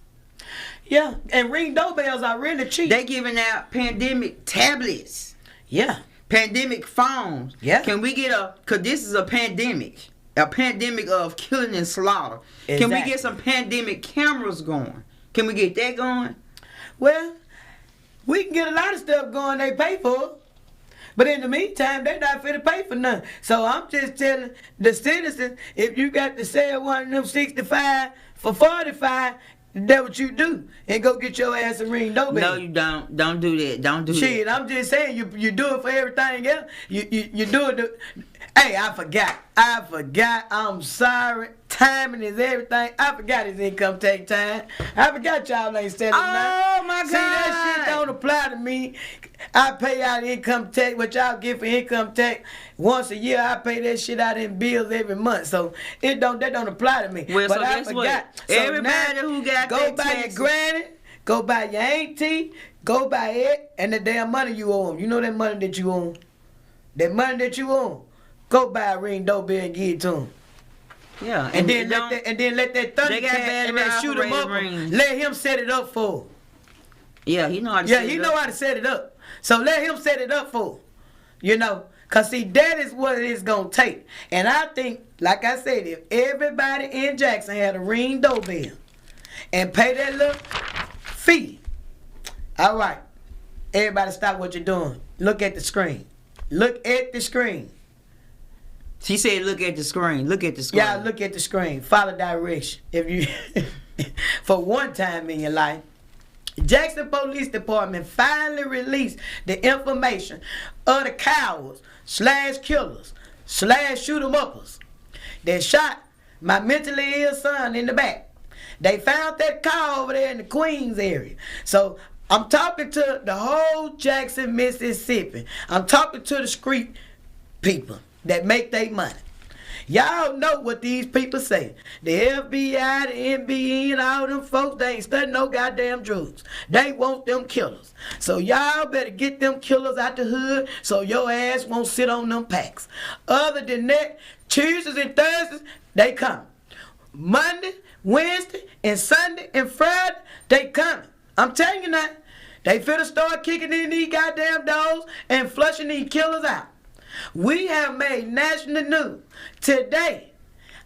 S2: Yeah, and Ring doorbells are really cheap. They giving out pandemic tablets. Yeah. Pandemic phones. Yeah. Can we get cause this is a pandemic of killing and slaughter. Exactly. Can we get some pandemic cameras going? Can we get that going? Well, we can get a lot of stuff going they pay for.
S1: But in the meantime, they not finna pay for nothing. So I'm just telling the citizens, if you got to sell one of them 65 for 45, that's what you do. And go get your ass a ring doorbell.
S2: No, you don't. Don't do that. Don't do
S1: Shit,
S2: that.
S1: I'm just saying, you do it for everything else. You do it. Hey, I forgot. I'm sorry. Timing is everything. I forgot his income tax time. I forgot y'all ain't selling nothing.
S2: Oh my God.
S1: See, that shit don't apply to me. I pay out income tax, what y'all get for income tax. Once a year, I pay that shit out in bills every month. So that don't apply to me.
S2: Well,
S1: but
S2: so
S1: I
S2: guess
S1: forgot.
S2: what?
S1: So
S2: Everybody
S1: now,
S2: who got
S1: go
S2: that
S1: buy your
S2: tax-
S1: granny, go buy your auntie, go buy it, and the damn money you owe them. You know that money that you own? That money that you own. Go buy a ring doorbell and give it to them.
S2: Yeah,
S1: And then let that
S2: They got
S1: Thundercat
S2: bad
S1: and that
S2: rifle
S1: shoot 'em up.
S2: rings.
S1: Let him set it up for 'em.
S2: Yeah, he know how to
S1: Yeah,
S2: set
S1: he
S2: it
S1: know
S2: up.
S1: how to set it up. So let him set it up for 'em. You know, cause see, that is what it is gonna take. And I think, like I said, if everybody in Jackson had a ring doorbell and pay that little fee, all right, everybody stop what you're doing. Look at the screen. Look at the screen.
S2: She said, "Look at the screen. Look at the screen."
S1: Yeah, look at the screen. Follow direction. If you, for one time in your life, Jackson Police Department finally released the information of the cowards / killers / shoot 'em uppers that shot my mentally ill son in the back. They found that car over there in the Queens area. So I'm talking to the whole Jackson, Mississippi. I'm talking to the street people that make their money. Y'all know what these people say. The FBI, the NBE, and all them folks, they ain't studying no goddamn drugs. They want them killers. So y'all better get them killers out the hood so your ass won't sit on them packs. Other than that, Tuesdays and Thursdays, they come. Monday, Wednesday, and Sunday, and Friday, they coming. I'm telling you now, they finna start kicking in these goddamn doors and flushing these killers out. We have made national news today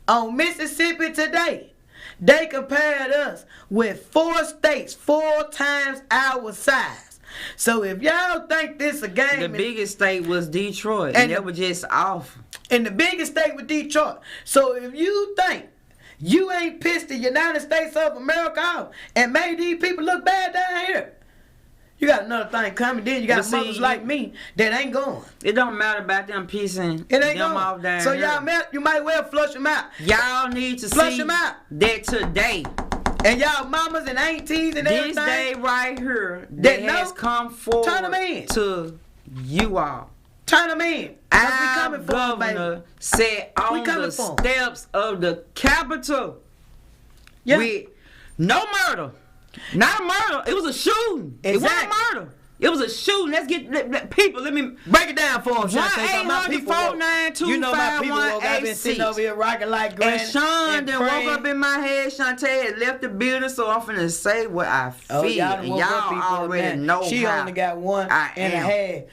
S1: on Mississippi Today. They compared us with 4 states 4 times our size. So if y'all think this a game,
S2: The biggest state was Detroit, and that was just off.
S1: and the biggest state was Detroit. So if you think you ain't pissed the United States of America off and made these people look bad down here, you got another thing coming. Then you got
S2: But see,
S1: mothers like me that ain't going.
S2: It don't matter about them pissing
S1: It ain't
S2: them off
S1: going.
S2: down
S1: So
S2: here.
S1: you might well flush them out.
S2: Y'all need to
S1: Flush
S2: see
S1: them out.
S2: that today.
S1: And y'all mamas and aunties and
S2: This
S1: everything.
S2: day right here
S1: That
S2: that
S1: know,
S2: has come forward
S1: turn 'em in.
S2: to you all.
S1: Turn them in. 'Cause we
S2: Our
S1: coming for 'em, baby.
S2: governor said on
S1: coming
S2: the
S1: for 'em.
S2: steps of the Capitol
S1: Yeah.
S2: with no murder. Not a murder. It was a shooting. It wasn't
S1: Exactly.
S2: a murder. It was a shooting. Let's get people. Let me
S1: Break it down for them, Shante.
S2: 1-800-492-5186.
S1: You know my people woke. I've been sitting over here rocking like granny.
S2: And Sean
S1: and
S2: then woke
S1: praying.
S2: up in my head. Shantae had left the building, so I'm finna say what I feel.
S1: Oh, y'all done
S2: and
S1: woke up
S2: y'all
S1: people
S2: already
S1: now.
S2: know
S1: She
S2: how
S1: only got 1
S2: I
S1: and a
S2: am.
S1: half.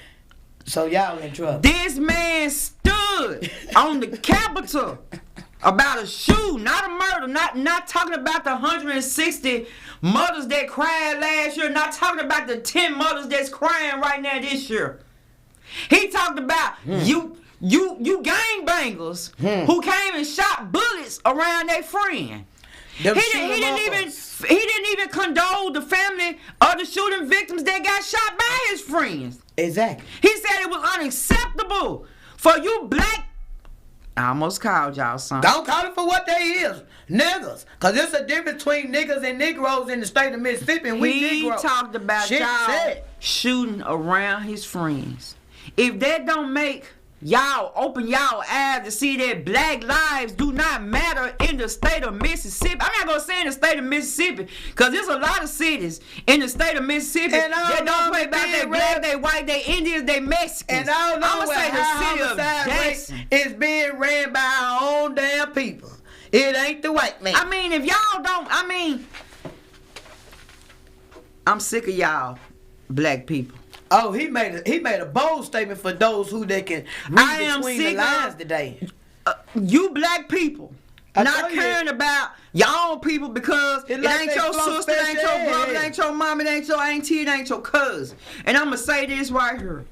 S1: So y'all in trouble.
S2: This man stood on the Capitol about a shooting, not a murder, not talking about the 160 mothers that cried last year, not talking about the 10 mothers that's crying right now this year. He talked about you gangbangers who came and shot bullets around their friend. He didn't even condole the family of the shooting victims that got shot by his friends.
S1: Exactly.
S2: He said it was unacceptable for you black. I almost called y'all something.
S1: Don't call it for what they is. Niggas. Because there's a difference between niggas and Negroes in the state of Mississippi, and we
S2: He
S1: Negroes.
S2: talked about
S1: Shit
S2: y'all
S1: said.
S2: shooting around his friends. If that don't make y'all open y'all eyes to see that black lives do not matter in the state of Mississippi. I'm not gonna say in the state of Mississippi, because there's a lot of cities in the state of Mississippi
S1: And I
S2: that
S1: don't
S2: don't
S1: know
S2: play
S1: if
S2: about
S1: they
S2: they black, they white, they Indians, they Mexicans.
S1: And I don't know
S2: I'ma say the city of Jackson.
S1: is being ran by our own damn people. It ain't the white man.
S2: I mean, if y'all don't, I'm sick of y'all black people.
S1: Oh, he made a bold statement for those who they can
S2: I
S1: read
S2: am
S1: between the
S2: sick
S1: lines
S2: of-
S1: today.
S2: You black people
S1: I
S2: not
S1: told you.
S2: caring about y'all own people because it
S1: like
S2: ain't
S1: they
S2: your
S1: float
S2: sister, it ain't your
S1: special
S2: brother, it
S1: ed.
S2: ain't your mom, it ain't your auntie, it ain't your cousin. And I'm gonna say this right here.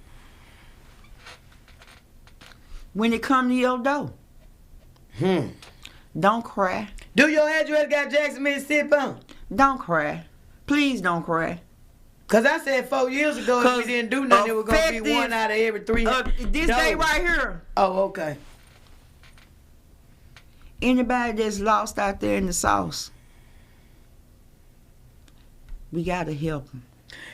S2: when it come to your door. Don't cry.
S1: Do your address got Jackson, Mississippi on?
S2: Don't cry. Please don't cry.
S1: Because I said 4 years ago if we didn't do nothing, it was going to be 1 out of every 3.
S2: This day right here.
S1: Oh, okay.
S2: Anybody that's lost out there in the sauce, we got to help them.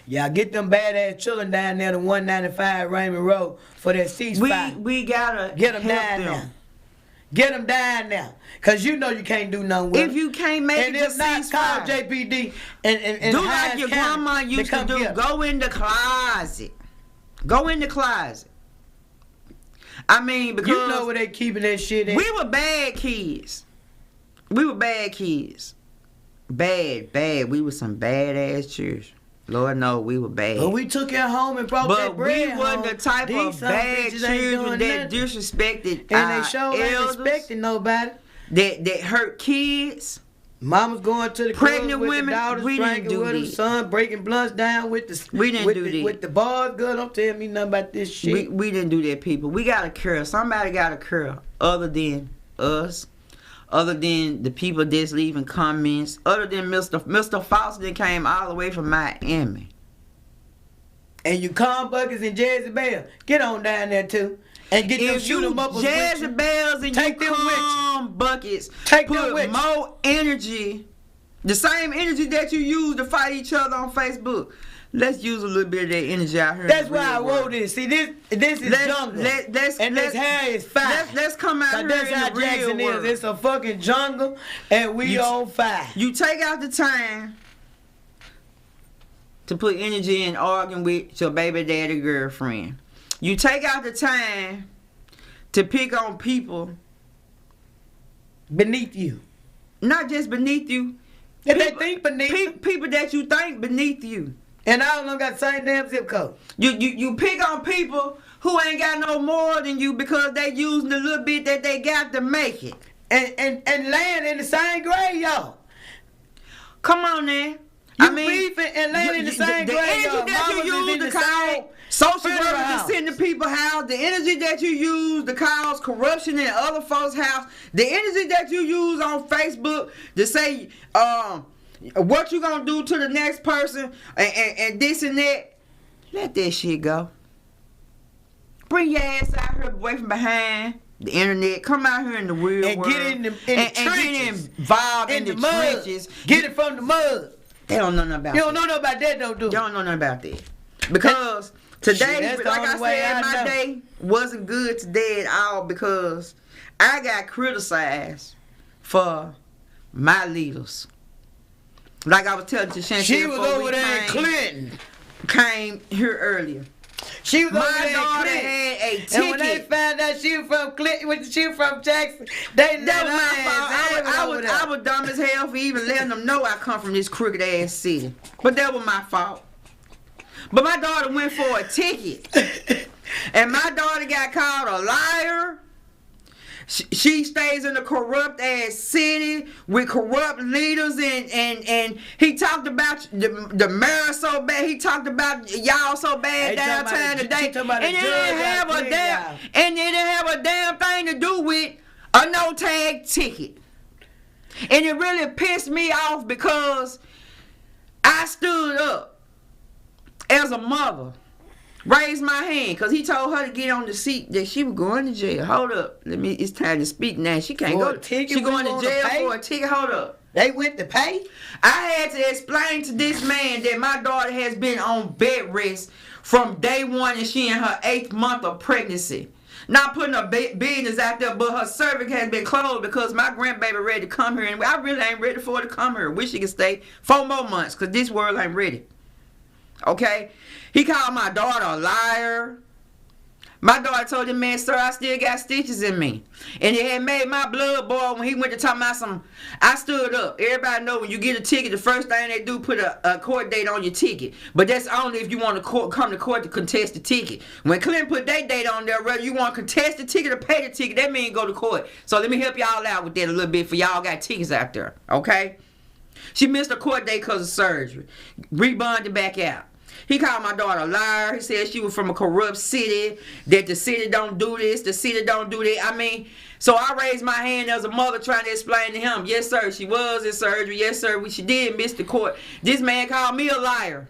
S1: Y'all get them badass children down there to 195 Raymond Road for that ceasefire.
S2: We got to
S1: get them down there. Get them down now. Because you know you can't do nothing with
S2: If you can't make
S1: and
S2: it
S1: if
S2: to
S1: not,
S2: ceasefire,
S1: call JPD and
S2: do like your grandma used to do. Go in the closet. Go in the closet. I mean, because
S1: you know where they keeping that shit at.
S2: We were bad kids. We were bad kids. Bad. We were some badass children. Lord knows we were bad.
S1: But we took it home and brought that bread home.
S2: But we wasn't the type of bad children that disrespected
S1: and they sure ain't respecting nobody.
S2: That hurt kids.
S1: Mama's going to the
S2: pregnant
S1: with
S2: women.
S1: The daughters,
S2: We didn't do
S1: with
S2: that.
S1: The son breaking blunts down with the.
S2: We didn't do that.
S1: With the bars, girl. Don't tell me nothing about this shit.
S2: We didn't do that, people. We got a cure. Somebody got a cure other than us. Other than the people that's leaving comments, other than Mr. Fawcett came all the way from Miami.
S1: And you calm buckets and Jezebel, get on down there too. And get them shoot them up with
S2: Jezebels and
S1: take
S2: you
S1: them
S2: calm buckets,
S1: take
S2: put
S1: them
S2: more energy, the same energy that you use to fight each other on Facebook. Let's use a little bit of that energy out here.
S1: That's why I wrote this. See, this is jungle. And this hair is fire.
S2: Let's come out here
S1: that's
S2: in
S1: how
S2: the
S1: Jackson
S2: real world.
S1: is. It's a fucking jungle, and we on fire.
S2: You take out the time to put energy in arguing with your baby daddy girlfriend. You take out the time to pick on people
S1: beneath you.
S2: Not just beneath you.
S1: If they think beneath
S2: people that you think beneath you.
S1: And all of them got the same damn zip code.
S2: You pick on people who ain't got no more than you because they using the little bit that they got to make it.
S1: And land in the same grave, y'all.
S2: Come on, man.
S1: You beefing and land in the same grave, y'all.
S2: The energy that you use to call social workers to send to people's house, the energy that you use to cause corruption in other folks' house, the energy that you use on Facebook to say, what you gonna do to the next person and this and that. Let that shit go. Bring your ass out here away from behind the internet. Come out here in the real world.
S1: Get in the trenches.
S2: Get involved in the trenches.
S1: Get it from the mud.
S2: They don't know nothing about that.
S1: You don't know nothing about that, don't do.
S2: You don't know nothing about that. Because today, like I said, my day wasn't good today at all because I got criticized for my leaders. Like I was telling you, Chantel,
S1: she was over there in Clinton.
S2: Came here earlier.
S1: She was over there in
S2: daughter
S1: Clinton.
S2: had a ticket.
S1: And when they found out she was from Clinton, when she was from Jackson, they let her ass.
S2: I was dumb as hell for even letting them know I come from this crooked ass city. But that was my fault. But my daughter went for a ticket. And my daughter got called a liar. She stays in a corrupt ass city with corrupt leaders and he talked about the mayor so bad. He talked about y'all so bad downtown today. And it didn't have a damn thing to do with a no tag ticket. And it really pissed me off because I stood up as a mother. Raised my hand because he told her to get on the seat that she was going to jail. Hold up. It's time to speak now. She can't go. She going to jail for a ticket. Hold up.
S1: They went to pay?
S2: I had to explain to this man that my daughter has been on bed rest from day one and she in her 8th month of pregnancy. Not putting her business out there, but her cervix has been closed because my grandbaby ready to come here and I really ain't ready for her to come here. Wish she could stay 4 more months because this world ain't ready. Okay? He called my daughter a liar. My daughter told him, man, sir, I still got stitches in me. And it had made my blood boil when he went to talk about some. I stood up. Everybody know when you get a ticket, the first thing they do put a court date on your ticket. But that's only if you want to come to court to contest the ticket. When Clinton put their date on there, whether you want to contest the ticket or pay the ticket, that means go to court. So let me help y'all out with that a little bit for y'all got tickets out there. Okay? She missed a court date because of surgery. Rebonded back out. He called my daughter a liar. He said she was from a corrupt city, that the city don't do this, the city don't do that. I mean, so I raised my hand as a mother trying to explain to him, yes, sir, she was in surgery. Yes, sir, she did miss the court. This man called me a liar.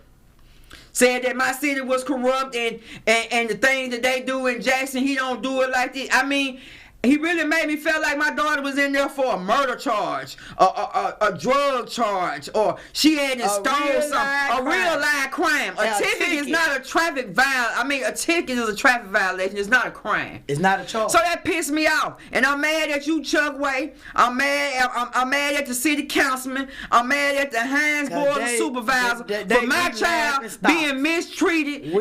S2: Said that my city was corrupt and the things that they do in Jackson, he don't do it like this. I mean, he really made me feel like my daughter was in there for a murder charge, a drug charge, or she had stole something. A real live crime. A ticket is not a traffic violation. I mean, a ticket is a traffic violation. It's not a crime.
S1: It's not a charge.
S2: So that pissed me off. And I'm mad at you, Chuck Way. I'm mad at the city councilman. I'm mad at the Hines Board of Supervisor for my child being mistreated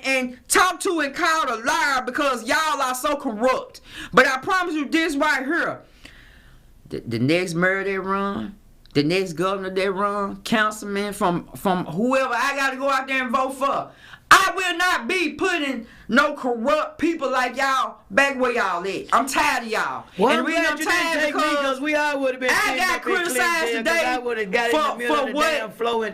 S2: and talked to and called a liar because y'all are so corrupt. But I promise you this right here. The next mayor they run, the next governor they run, councilman from whoever I got to go out there and vote for, I will not be putting no corrupt people like y'all back where y'all at. I'm tired of y'all.
S1: Well,
S2: and the reason I'm tired because
S1: we all would have been.
S2: I got criticized today for what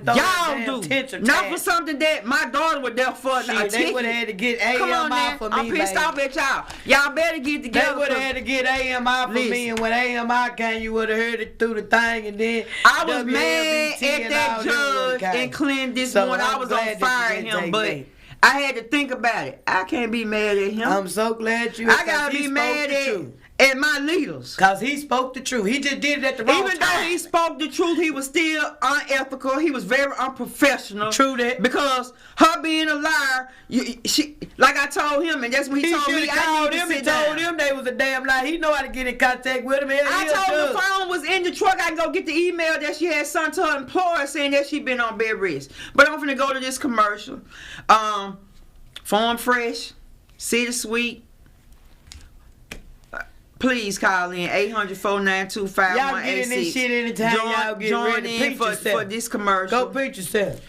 S2: y'all do. Not for something that my daughter would there for.
S1: They would have had to get AMI for me.
S2: I'm pissed off at y'all. Y'all better get together.
S1: They would have had to get AMI for me, and when AMI came, you would have heard it through the thing, and then
S2: I was mad at that judge in Clinton this morning. I was on fire at him, but I had to think about it. I can't be mad at him.
S1: I'm so glad you.
S2: I gotta be mad at my leaders.
S1: Cause he spoke the truth. He just did it at the wrong time.
S2: Even though he spoke the truth, he was still unethical. He was very unprofessional.
S1: True that.
S2: Because her being a liar, she, like I told him, and that's what he told me. I need to sit down.
S1: Told him they was a damn lie. He know how to get in contact with him.
S2: I told him the phone was in the truck. I can go get the email that she had sent to her employer saying that she been on bed rest. But I'm finna go to this commercial. Farm Fresh, City Sweet. Please call in 800-492-5186.
S1: Y'all get in this shit anytime y'all get ready to
S2: join in for this commercial.
S1: Go preach yourself.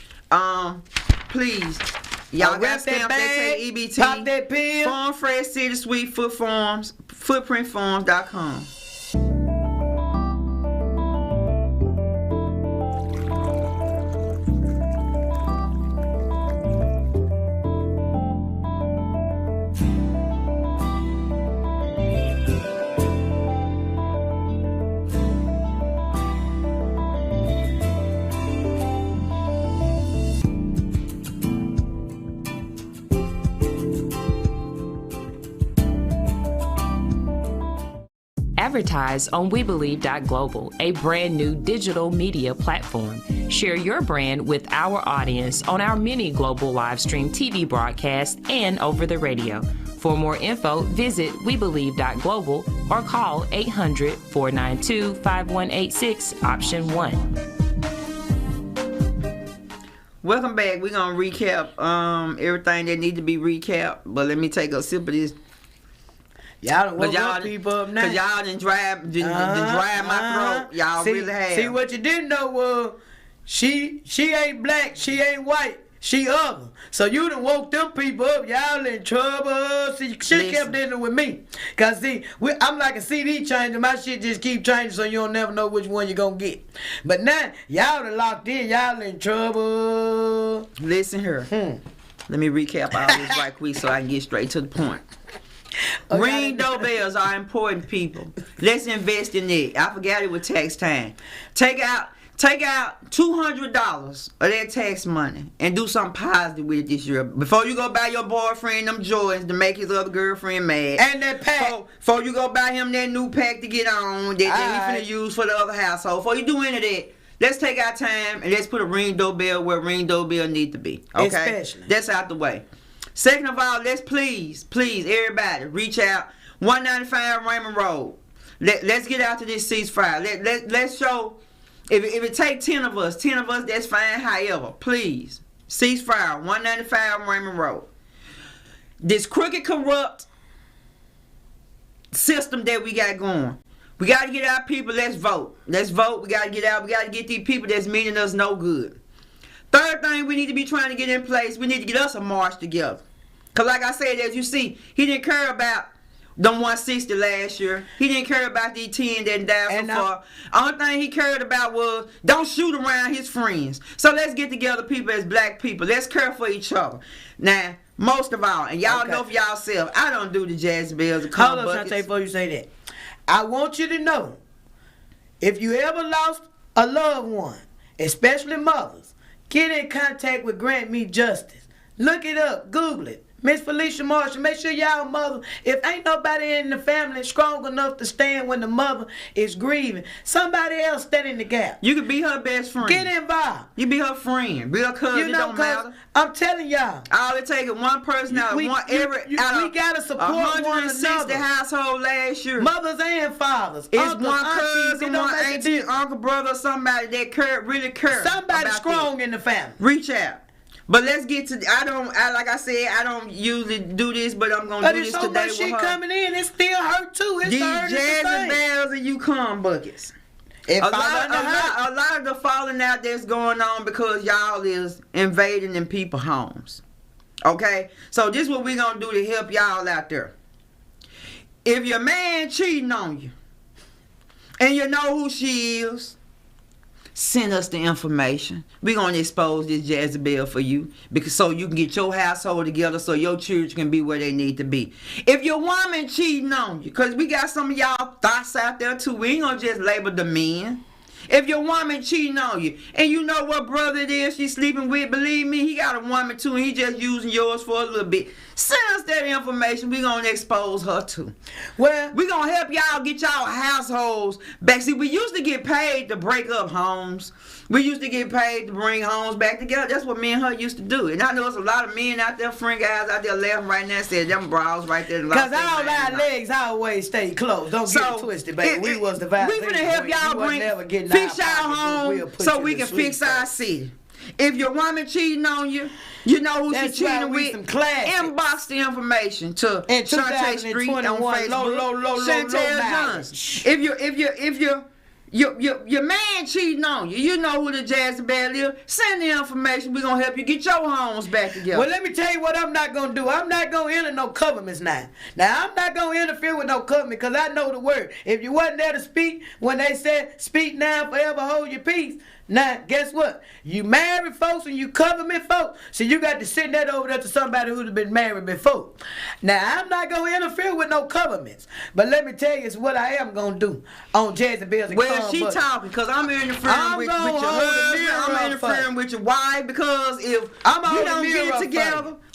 S2: Please. Y'all got stamps that take EBT.
S1: Pop that pill.
S2: Farm Fresh, City Sweet, footprintfarms.com.
S4: Advertise on WeBelieve.global, a brand new digital media platform. Share your brand with our audience on our many global live stream TV broadcasts and over the radio. For more info, visit WeBelieve.global or call 800-492-5186, option 1.
S2: Welcome back. We're going to recap everything that need to be recapped. But let me take a sip of this.
S1: Y'all done woke up people up now.
S2: Because y'all done drive my throat. Y'all really have.
S1: See, what you didn't know was she ain't black, she ain't white, she other. So you done woke them people up. Y'all in trouble. See, she kept dealing with me. Because, see, I'm like a CD changer. My shit just keep changing so you don't never know which one you're going to get. But now, y'all done locked in. Y'all in trouble.
S2: Listen here. Let me recap all this right quick so I can get straight to the point. Ring doorbells are important, people. Let's invest in it. I forgot it was tax time. Take out $200 of that tax money and do something positive with it this year. Before you go buy your boyfriend them Jordans to make his other girlfriend mad.
S1: And that pack.
S2: Before you go buy him that new pack to get on that he finna use for the other household. Before you do any of that, let's take our time and let's put a ring doorbell where ring doorbell need to be. Okay?
S1: Especially.
S2: That's out the way. Second of all, let's please, everybody, reach out. 195 Raymond Road. Let's get out to this ceasefire. Let's show, if it take 10 of us, that's fine, however. Please, ceasefire, 195 Raymond Road. This crooked, corrupt system that we got going. We got to get our people, let's vote. Let's vote, we got to get out. We got to get these people that's meaning us no good. Third thing we need to be trying to get in place, we need to get us a march together. Because like I said, as you see, he didn't care about Them 160 last year. He didn't care about these 10 that died
S1: And
S2: so far. Only thing he cared about was don't shoot around his friends. So let's get together, people, as black people. Let's care for each other. Now, most of all, and y'all know for y'allself, I don't do the Jezebels and
S1: Hold on,
S2: buckets.
S1: Shante, before you say that. I want you to know, if you ever lost a loved one, especially mothers, get in contact with Grant Me Justice. Look it up. Google it. Miss Felicia Marshall, make sure y'all mother, if ain't nobody in the family strong enough to stand when the mother is grieving, somebody else stand in the gap.
S2: You could be her best friend.
S1: Get involved.
S2: You be her friend. Be her cousin.
S1: You
S2: It
S1: know,
S2: don't matter.
S1: I'm telling y'all.
S2: All it takes is one person out of
S1: We gotta support one
S2: 160
S1: another.
S2: household last year.
S1: Mothers and fathers.
S2: It's
S1: uncles,
S2: one
S1: aunties, it
S2: cousin,
S1: don't
S2: one
S1: make a
S2: auntie,
S1: difference.
S2: uncle, brother, somebody that really care.
S1: Somebody
S2: about
S1: strong
S2: this.
S1: in the family.
S2: Reach out. But let's get to. Like I said, I don't usually do this, but I'm gonna
S1: But
S2: do
S1: it's
S2: this
S1: so
S2: today
S1: much
S2: with
S1: shit
S2: her.
S1: coming in, it still hurt too. It's
S2: These
S1: hurt the same.
S2: Jezebels and you cum buckets.
S1: It
S2: A
S1: fall under her.
S2: lot of the falling out that's going on because y'all is invading in people's homes. Okay? So this is what we're going to do to help y'all out there. If your man cheating on you and you know who she is, send us the information. We're going to expose this Jezebel for you so you can get your household together so your children can be where they need to be. If your woman cheating on you, because we got some of y'all thoughts out there too, we ain't going to just label the men. If your woman cheating on you and you know what brother it is she's sleeping with, believe me, he got a woman too and he just using yours for a little bit. Send us that information. We're going to expose her too.
S1: Well,
S2: We're going to help y'all get y'all households back. See, we used to get paid to break up homes. We used to get paid to bring homes back together. That's what me and her used to do. And I know there's a lot of men out there, friend guys out there laughing right now and said them bras right there.
S1: because all our legs always stay closed. Don't get it twisted, baby. We was the vibe.
S2: We finna help y'all fix y'all home so we can fix our city. If your woman cheating on you, you know who
S1: That's
S2: she
S1: why
S2: cheating
S1: we
S2: with.
S1: some classics.
S2: Inbox the information to
S1: In
S2: Shante Street on
S1: 2021,
S2: Facebook.
S1: low
S2: Chantel
S1: mileage.
S2: Johnson. If your man cheating on you, you know who the Jezebel is. Send the information. We're gonna help you get your homes back together.
S1: Well, let me tell you what I'm not going to do. I'm not going to enter no covenants now. Now, I'm not going to interfere with no covenant because I know the word. If you wasn't there to speak, when they said, speak now, forever hold your peace. Now, guess what? You married folks and you covenant folks, so you got to send that over there to somebody who's been married before. Now, I'm not going to interfere with no covenants, but let me tell you, it's what I am going to do on Jezebel's and
S2: well, she
S1: Buckets.
S2: talking because I'm interfering with your husband. I'm interfering with your wife because if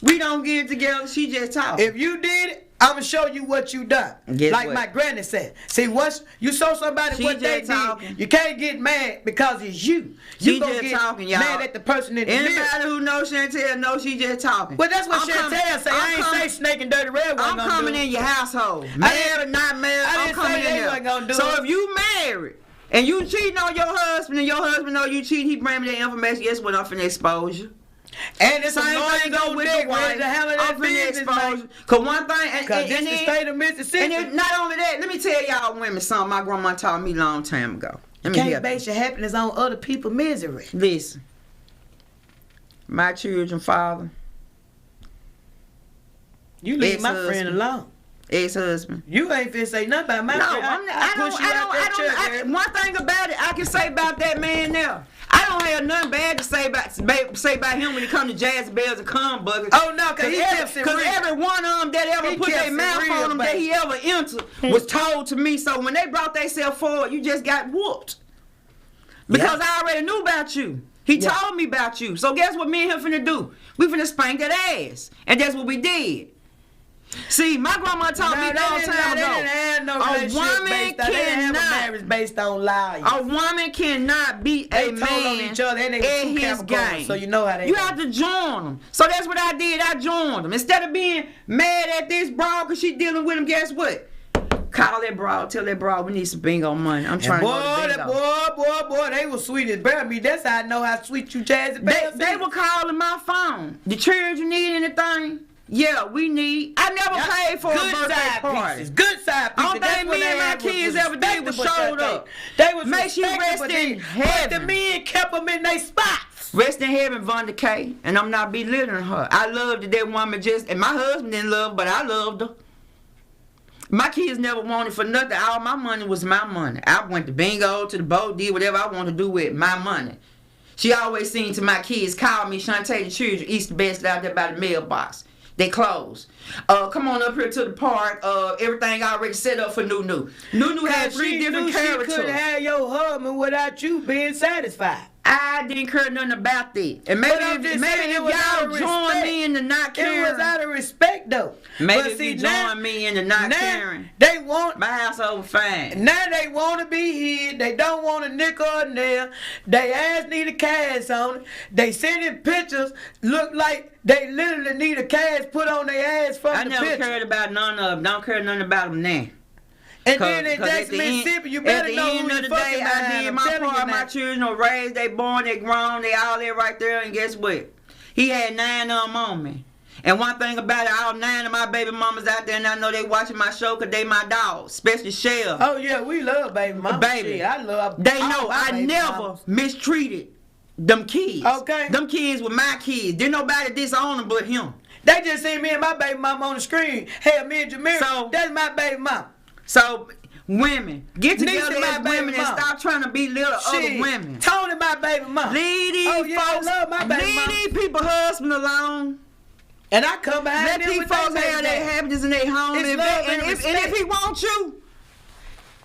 S2: we don't get it together, she just talking.
S1: If you did it, I'm going to show you what you done.
S2: Guess
S1: like
S2: what?
S1: my granny said. See, once you show somebody
S2: She
S1: what they
S2: just talking.
S1: did, you can't get mad because it's you.
S2: She
S1: You gonna
S2: just
S1: get
S2: talking, y'all.
S1: mad at the person in the middle.
S2: Anybody who knows Chantel knows she just talking.
S1: Well, that's what
S2: I'm
S1: Chantel say. I ain't say Snake and Dirty Red wasn't
S2: I'm
S1: gonna
S2: coming
S1: do it.
S2: in your household. Married or not married,
S1: I
S2: I'm
S1: didn't
S2: coming
S1: say
S2: in
S1: they
S2: there.
S1: wasn't gonna do
S2: So
S1: it.
S2: if you married and you cheating on your husband and your husband know you cheating, he bring me that information, guess what? I'm finna expose you.
S1: And it's
S2: Same thing go with the wife.
S1: to handle that
S2: I'm finna
S1: business,
S2: expose
S1: man.
S2: you. Cause one thing,
S1: Because this is the state of Mississippi.
S2: and then not only that, let me tell y'all women something my grandma taught me a long time ago. Let me
S1: Can't
S2: help you.
S1: base your happiness on other people's misery.
S2: Listen, my children father,
S1: You leave my
S2: Ex-husband.
S1: friend alone.
S2: ex-husband.
S1: You ain't finna say nothing about my
S2: No,
S1: friend.
S2: I'm not,
S1: I push you out that chair, girl.
S2: one thing about it, I can say about that man now. I don't have nothing bad to say about him when it comes to Jezebels and cum buggers.
S1: Oh, no, because he kept it
S2: Because
S1: real.
S2: every one of them that ever
S1: He
S2: put
S1: kept
S2: their
S1: it
S2: mouth
S1: real,
S2: on them that
S1: baby.
S2: he ever entered was told to me. So when they brought themselves forward, you just got whooped. Because I already knew about you. He told me about you. So guess what me and him finna do? We finna spank that ass. And that's what we did. See, my grandma taught me a long time ago.
S1: They didn't have no
S2: A
S1: relationship
S2: woman
S1: based on, they didn't have a
S2: cannot-
S1: marriage based on lies.
S2: A woman cannot beat
S1: They
S2: a
S1: told on
S2: man
S1: each other and they
S2: in
S1: were two
S2: his
S1: Capricorns,
S2: game.
S1: so you know how they
S2: You
S1: go.
S2: have to join them. So that's what I did. I joined them. Instead of being mad at this broad because she dealing with him, guess what? Call that broad, tell that broad we need some bingo money. I'm trying
S1: Boy,
S2: to go to bingo.
S1: that boy, they were sweet as bear meat. That's how I know how sweet you Jazzy Bears
S2: They
S1: is.
S2: were calling my phone. The children need anything? Yeah, we need. I never paid for a
S1: good
S2: birthday
S1: side
S2: party.
S1: pieces. Good side pieces.
S2: Only
S1: That's
S2: thing
S1: what
S2: me
S1: they
S2: and my
S1: had
S2: kids ever did was
S1: respectable
S2: showed
S1: that
S2: up.
S1: day. They was
S2: May she
S1: respectable
S2: rest in
S1: then, But the
S2: heaven.
S1: men kept them in their spots.
S2: Rest in heaven, Vonda K. And I'm not belittling her. I loved that woman and my husband didn't love her, but I loved her. My kids never wanted for nothing. All my money was my money. I went to bingo, to the boat, did whatever I wanted to do with my money. She always seen to my kids, call me Shantae the children, Easter basket out there by the mailbox. They closed. Come on up here to the park. Everything already set up for Nunu. Nunu had 3 different characters.
S1: She couldn't have your husband without you being satisfied.
S2: I didn't care nothing about that. And maybe if y'all join me in the not caring.
S1: It was out of respect, though.
S2: Maybe if you join me in the not caring.
S1: They want
S2: my household fine.
S1: Now they want to be hid. They don't want a nickel or a nail. They ass need a cast on it. They sending pictures look like they literally need a cast put on their ass from the picture.
S2: I never cared about none of them. Don't care nothing about them now.
S1: And then in Jackson, Mississippi, you better know who you're fucking behind.
S2: I did my part. My children are raised, they born, they grown, they all there right there. And guess what? He had 9 of them on me. And one thing about it, all 9 of my baby mamas out there, and I know they watching my show because they my dogs, especially Shell.
S1: Oh yeah, we love baby mama.
S2: Baby,
S1: shit, I love.
S2: They know I never mistreated them kids.
S1: Okay.
S2: Them kids were my kids. Didn't nobody disown them but him.
S1: They just see me and my baby mama on the screen. Hey, me and Jamira, so, that's my baby mama.
S2: So, women, get together as women and stop trying to belittle other women.
S1: Tony, my baby mama.
S2: Leave these folks,
S1: I love my baby mama.
S2: Leave these people husband alone.
S1: And I come behind
S2: let these folks have their happiness in their home. And if he wants you,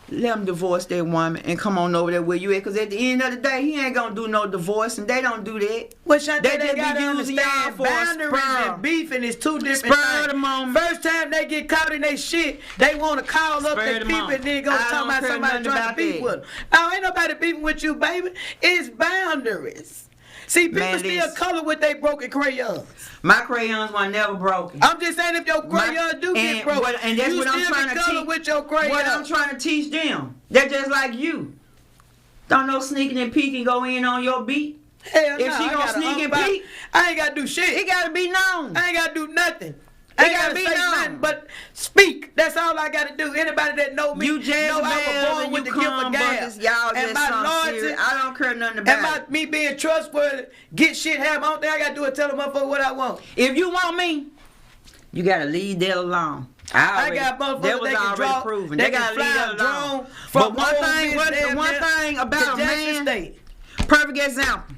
S2: let him divorce that woman and come on over there where you at. Because at the end of the day, he ain't going to do no divorce. And they don't do that.
S1: Well, Shantae, they got to understand boundaries and beefing is 2 different things. First time they get caught in their shit, they want to call up their people and then go talk about somebody trying to beef with them. Oh, ain't nobody beefing with you, baby. It's boundaries. See, people still color with they broken crayons.
S2: My crayons were never broken.
S1: I'm just saying if your crayons do get broken,
S2: and that's what I'm trying to teach.
S1: With your crayons.
S2: What I'm trying to teach them. They're just like you. Don't no sneaking and peeking go in on your beat.
S1: Hell
S2: if she gonna sneak and peek,
S1: I ain't gotta do shit.
S2: It gotta be known.
S1: I ain't gotta do nothing. I ain't gotta say nothing but speak. That's all I gotta do. Anybody that know me,
S2: you know I was born with the gift of gas. Y'all and my loyalty, I don't care nothing about
S1: it. Me being trustworthy, get shit happen. Only thing I gotta do is tell the motherfucker what I want.
S2: If you want me, you gotta leave that alone. I got motherfuckers that was already proven. They gotta leave that alone. But one thing about a man, perfect example.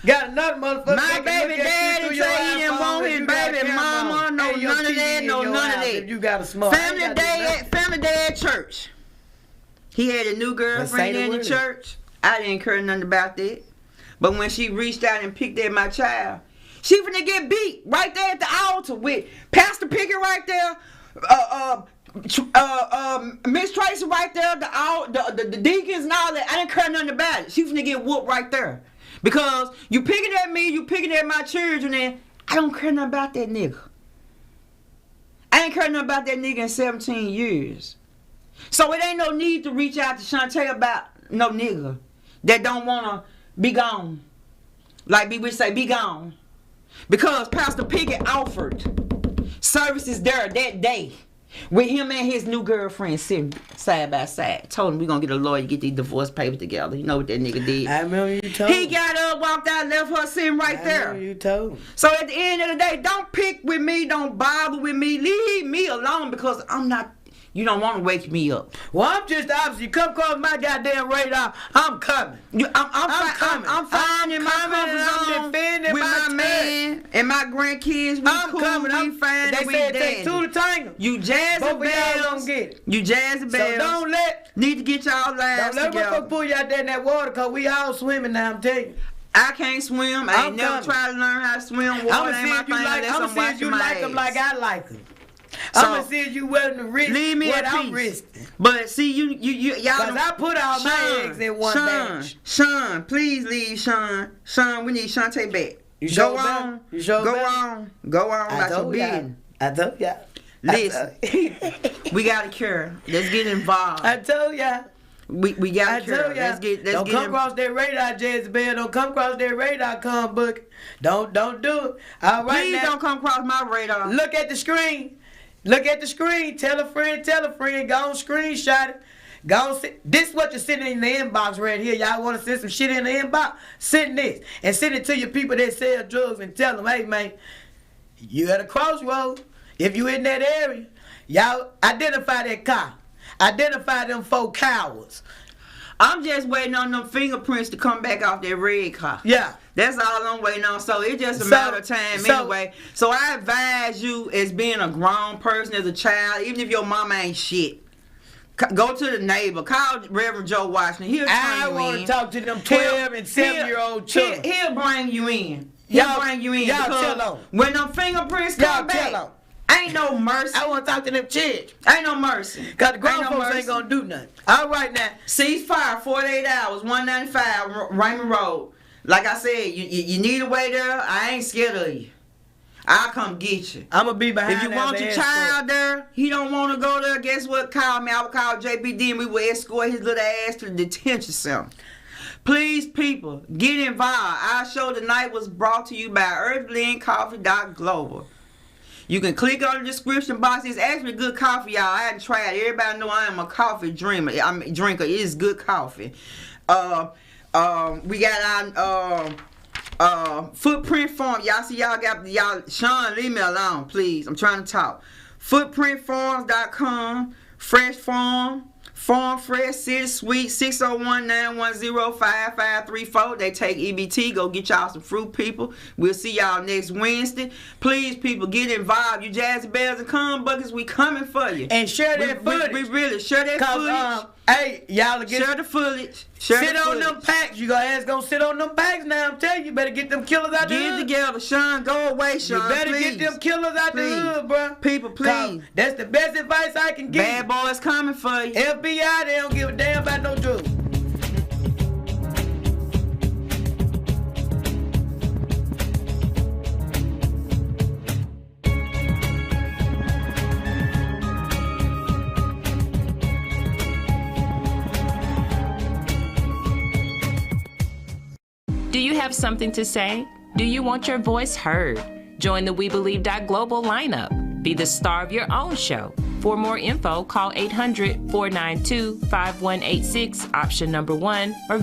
S1: Got another motherfucker.
S2: My baby daddy say he didn't want his baby mama, none of that, none of that.
S1: You got a smart
S2: family day at church. He had a new girlfriend in the church. I didn't care nothing about that. But when she reached out and picked at my child, she finna get beat right there at the altar with Pastor Pickett right there, Miss Tracy right there, the deacons and all that. I didn't care nothing about it. She finna get whooped right there. Because you picking at me, you picking at my children, and I don't care nothing about that nigga. I ain't care nothing about that nigga in 17 years. So it ain't no need to reach out to Shantae about no nigga that don't want to be gone. Like we would say, be gone. Because Pastor Pickett offered services there that day with him and his new girlfriend sitting side by side. Told him we gonna get a lawyer to get these divorce papers together. You know what that nigga did?
S1: I remember you told
S2: He got up, walked out, left her sitting right there.
S1: I remember you told.
S2: So at the end of the day, don't pick with me, don't bother with me. Leave me alone because I'm not. You don't want to wake me up.
S1: Well, I'm just the opposite. You come across my goddamn radar, I'm coming.
S2: I'm coming. I'm finding my comfort zone with my man and my grandkids. We cool.
S1: Coming.
S2: We fine.
S1: They said take 2 to tango.
S2: You Jezebels. You Jezebels.
S1: So don't
S2: need to get y'all lives together.
S1: Don't let me pull you out there in that water because we all swimming now, I'm telling you.
S2: I can't swim. I ain't never tried to learn how to swim. Water ain't my thing.
S1: I'm see if you like them like I like them. So, I'm gonna see if you willing to risk what I'm risking.
S2: But see, y'all.
S1: Cause I put all my eggs in one batch.
S2: Sean, please leave Sean. Sean, we need Shantae back. Go on. Go on.
S1: I told y'all.
S2: Listen, we got a cure. Let's get involved.
S1: I told y'all.
S2: We got a cure. Let's get
S1: don't come across that radar, Jezebel. Don't come across that radar, Book. Don't do it. All right,
S2: please don't come across my radar.
S1: Look at the screen. Tell a friend. Go on, screenshot it. Go on, this is what you're sending in the inbox right here. Y'all want to send some shit in the inbox? Send this. And send it to your people that sell drugs and tell them, hey, man, you at a crossroad. If you in that area, Y'all identify that car. Identify them 4 cowards.
S2: I'm just waiting on them fingerprints to come back off that red car.
S1: Yeah.
S2: That's all I'm waiting on. So it's just a matter of time anyway. So I advise you, as being a grown person, as a child, even if your mama ain't shit, go to the neighbor. Call Reverend Joe Washington. He'll turn you in.
S1: I want to talk to them 12 and 7-year-old children.
S2: He'll bring you in. He'll bring you in.
S1: Y'all tell them.
S2: When them fingerprints come back, ain't no mercy.
S1: I want to talk to them kids.
S2: Ain't no mercy.
S1: Because the grown folks ain't going to do nothing. All right now.
S2: Ceasefire, 48 hours, 195 Raymond Road. Like I said, you need a way there. I ain't scared of you. I'll come get you.
S1: I'm going to be behind.
S2: If you want your child there, he don't want to go there, guess what? Call me. I will call JPD and we will escort his little ass to the detention center. Please, people, get involved. Our show tonight was brought to you by earthblendcoffee.global. You can click on the description box. It's actually good coffee, y'all. I hadn't tried it. Everybody know I am a coffee drinker. It is good coffee. We got our footprint form. Y'all see, y'all got Sean, leave me alone, please. I'm trying to talk. Footprintforms.com, fresh farm fresh, city suite, 601-910-5534. They take EBT. Go get y'all some fruit, people. We'll see y'all next Wednesday. Please, people, get involved. You jazzy bells and cum buckets, we coming for you.
S1: And share that footage.
S2: We really share that footage.
S1: Hey, y'all get
S2: share the footage.
S1: Sit on them packs. You ass gonna sit on them packs now. I'm telling you, better get them killers out the hood.
S2: Get together, Sean. Go away, Sean.
S1: You better get them killers out the hood, bro.
S2: People, please.
S1: That's the best advice I can give.
S2: Bad boys coming for you.
S1: FBI, they don't give a damn about no drugs.
S4: Do you have something to say? Do you want your voice heard? Join the WeBelieve.global lineup. Be the star of your own show. For more info, call 800-492-5186, option number 1, or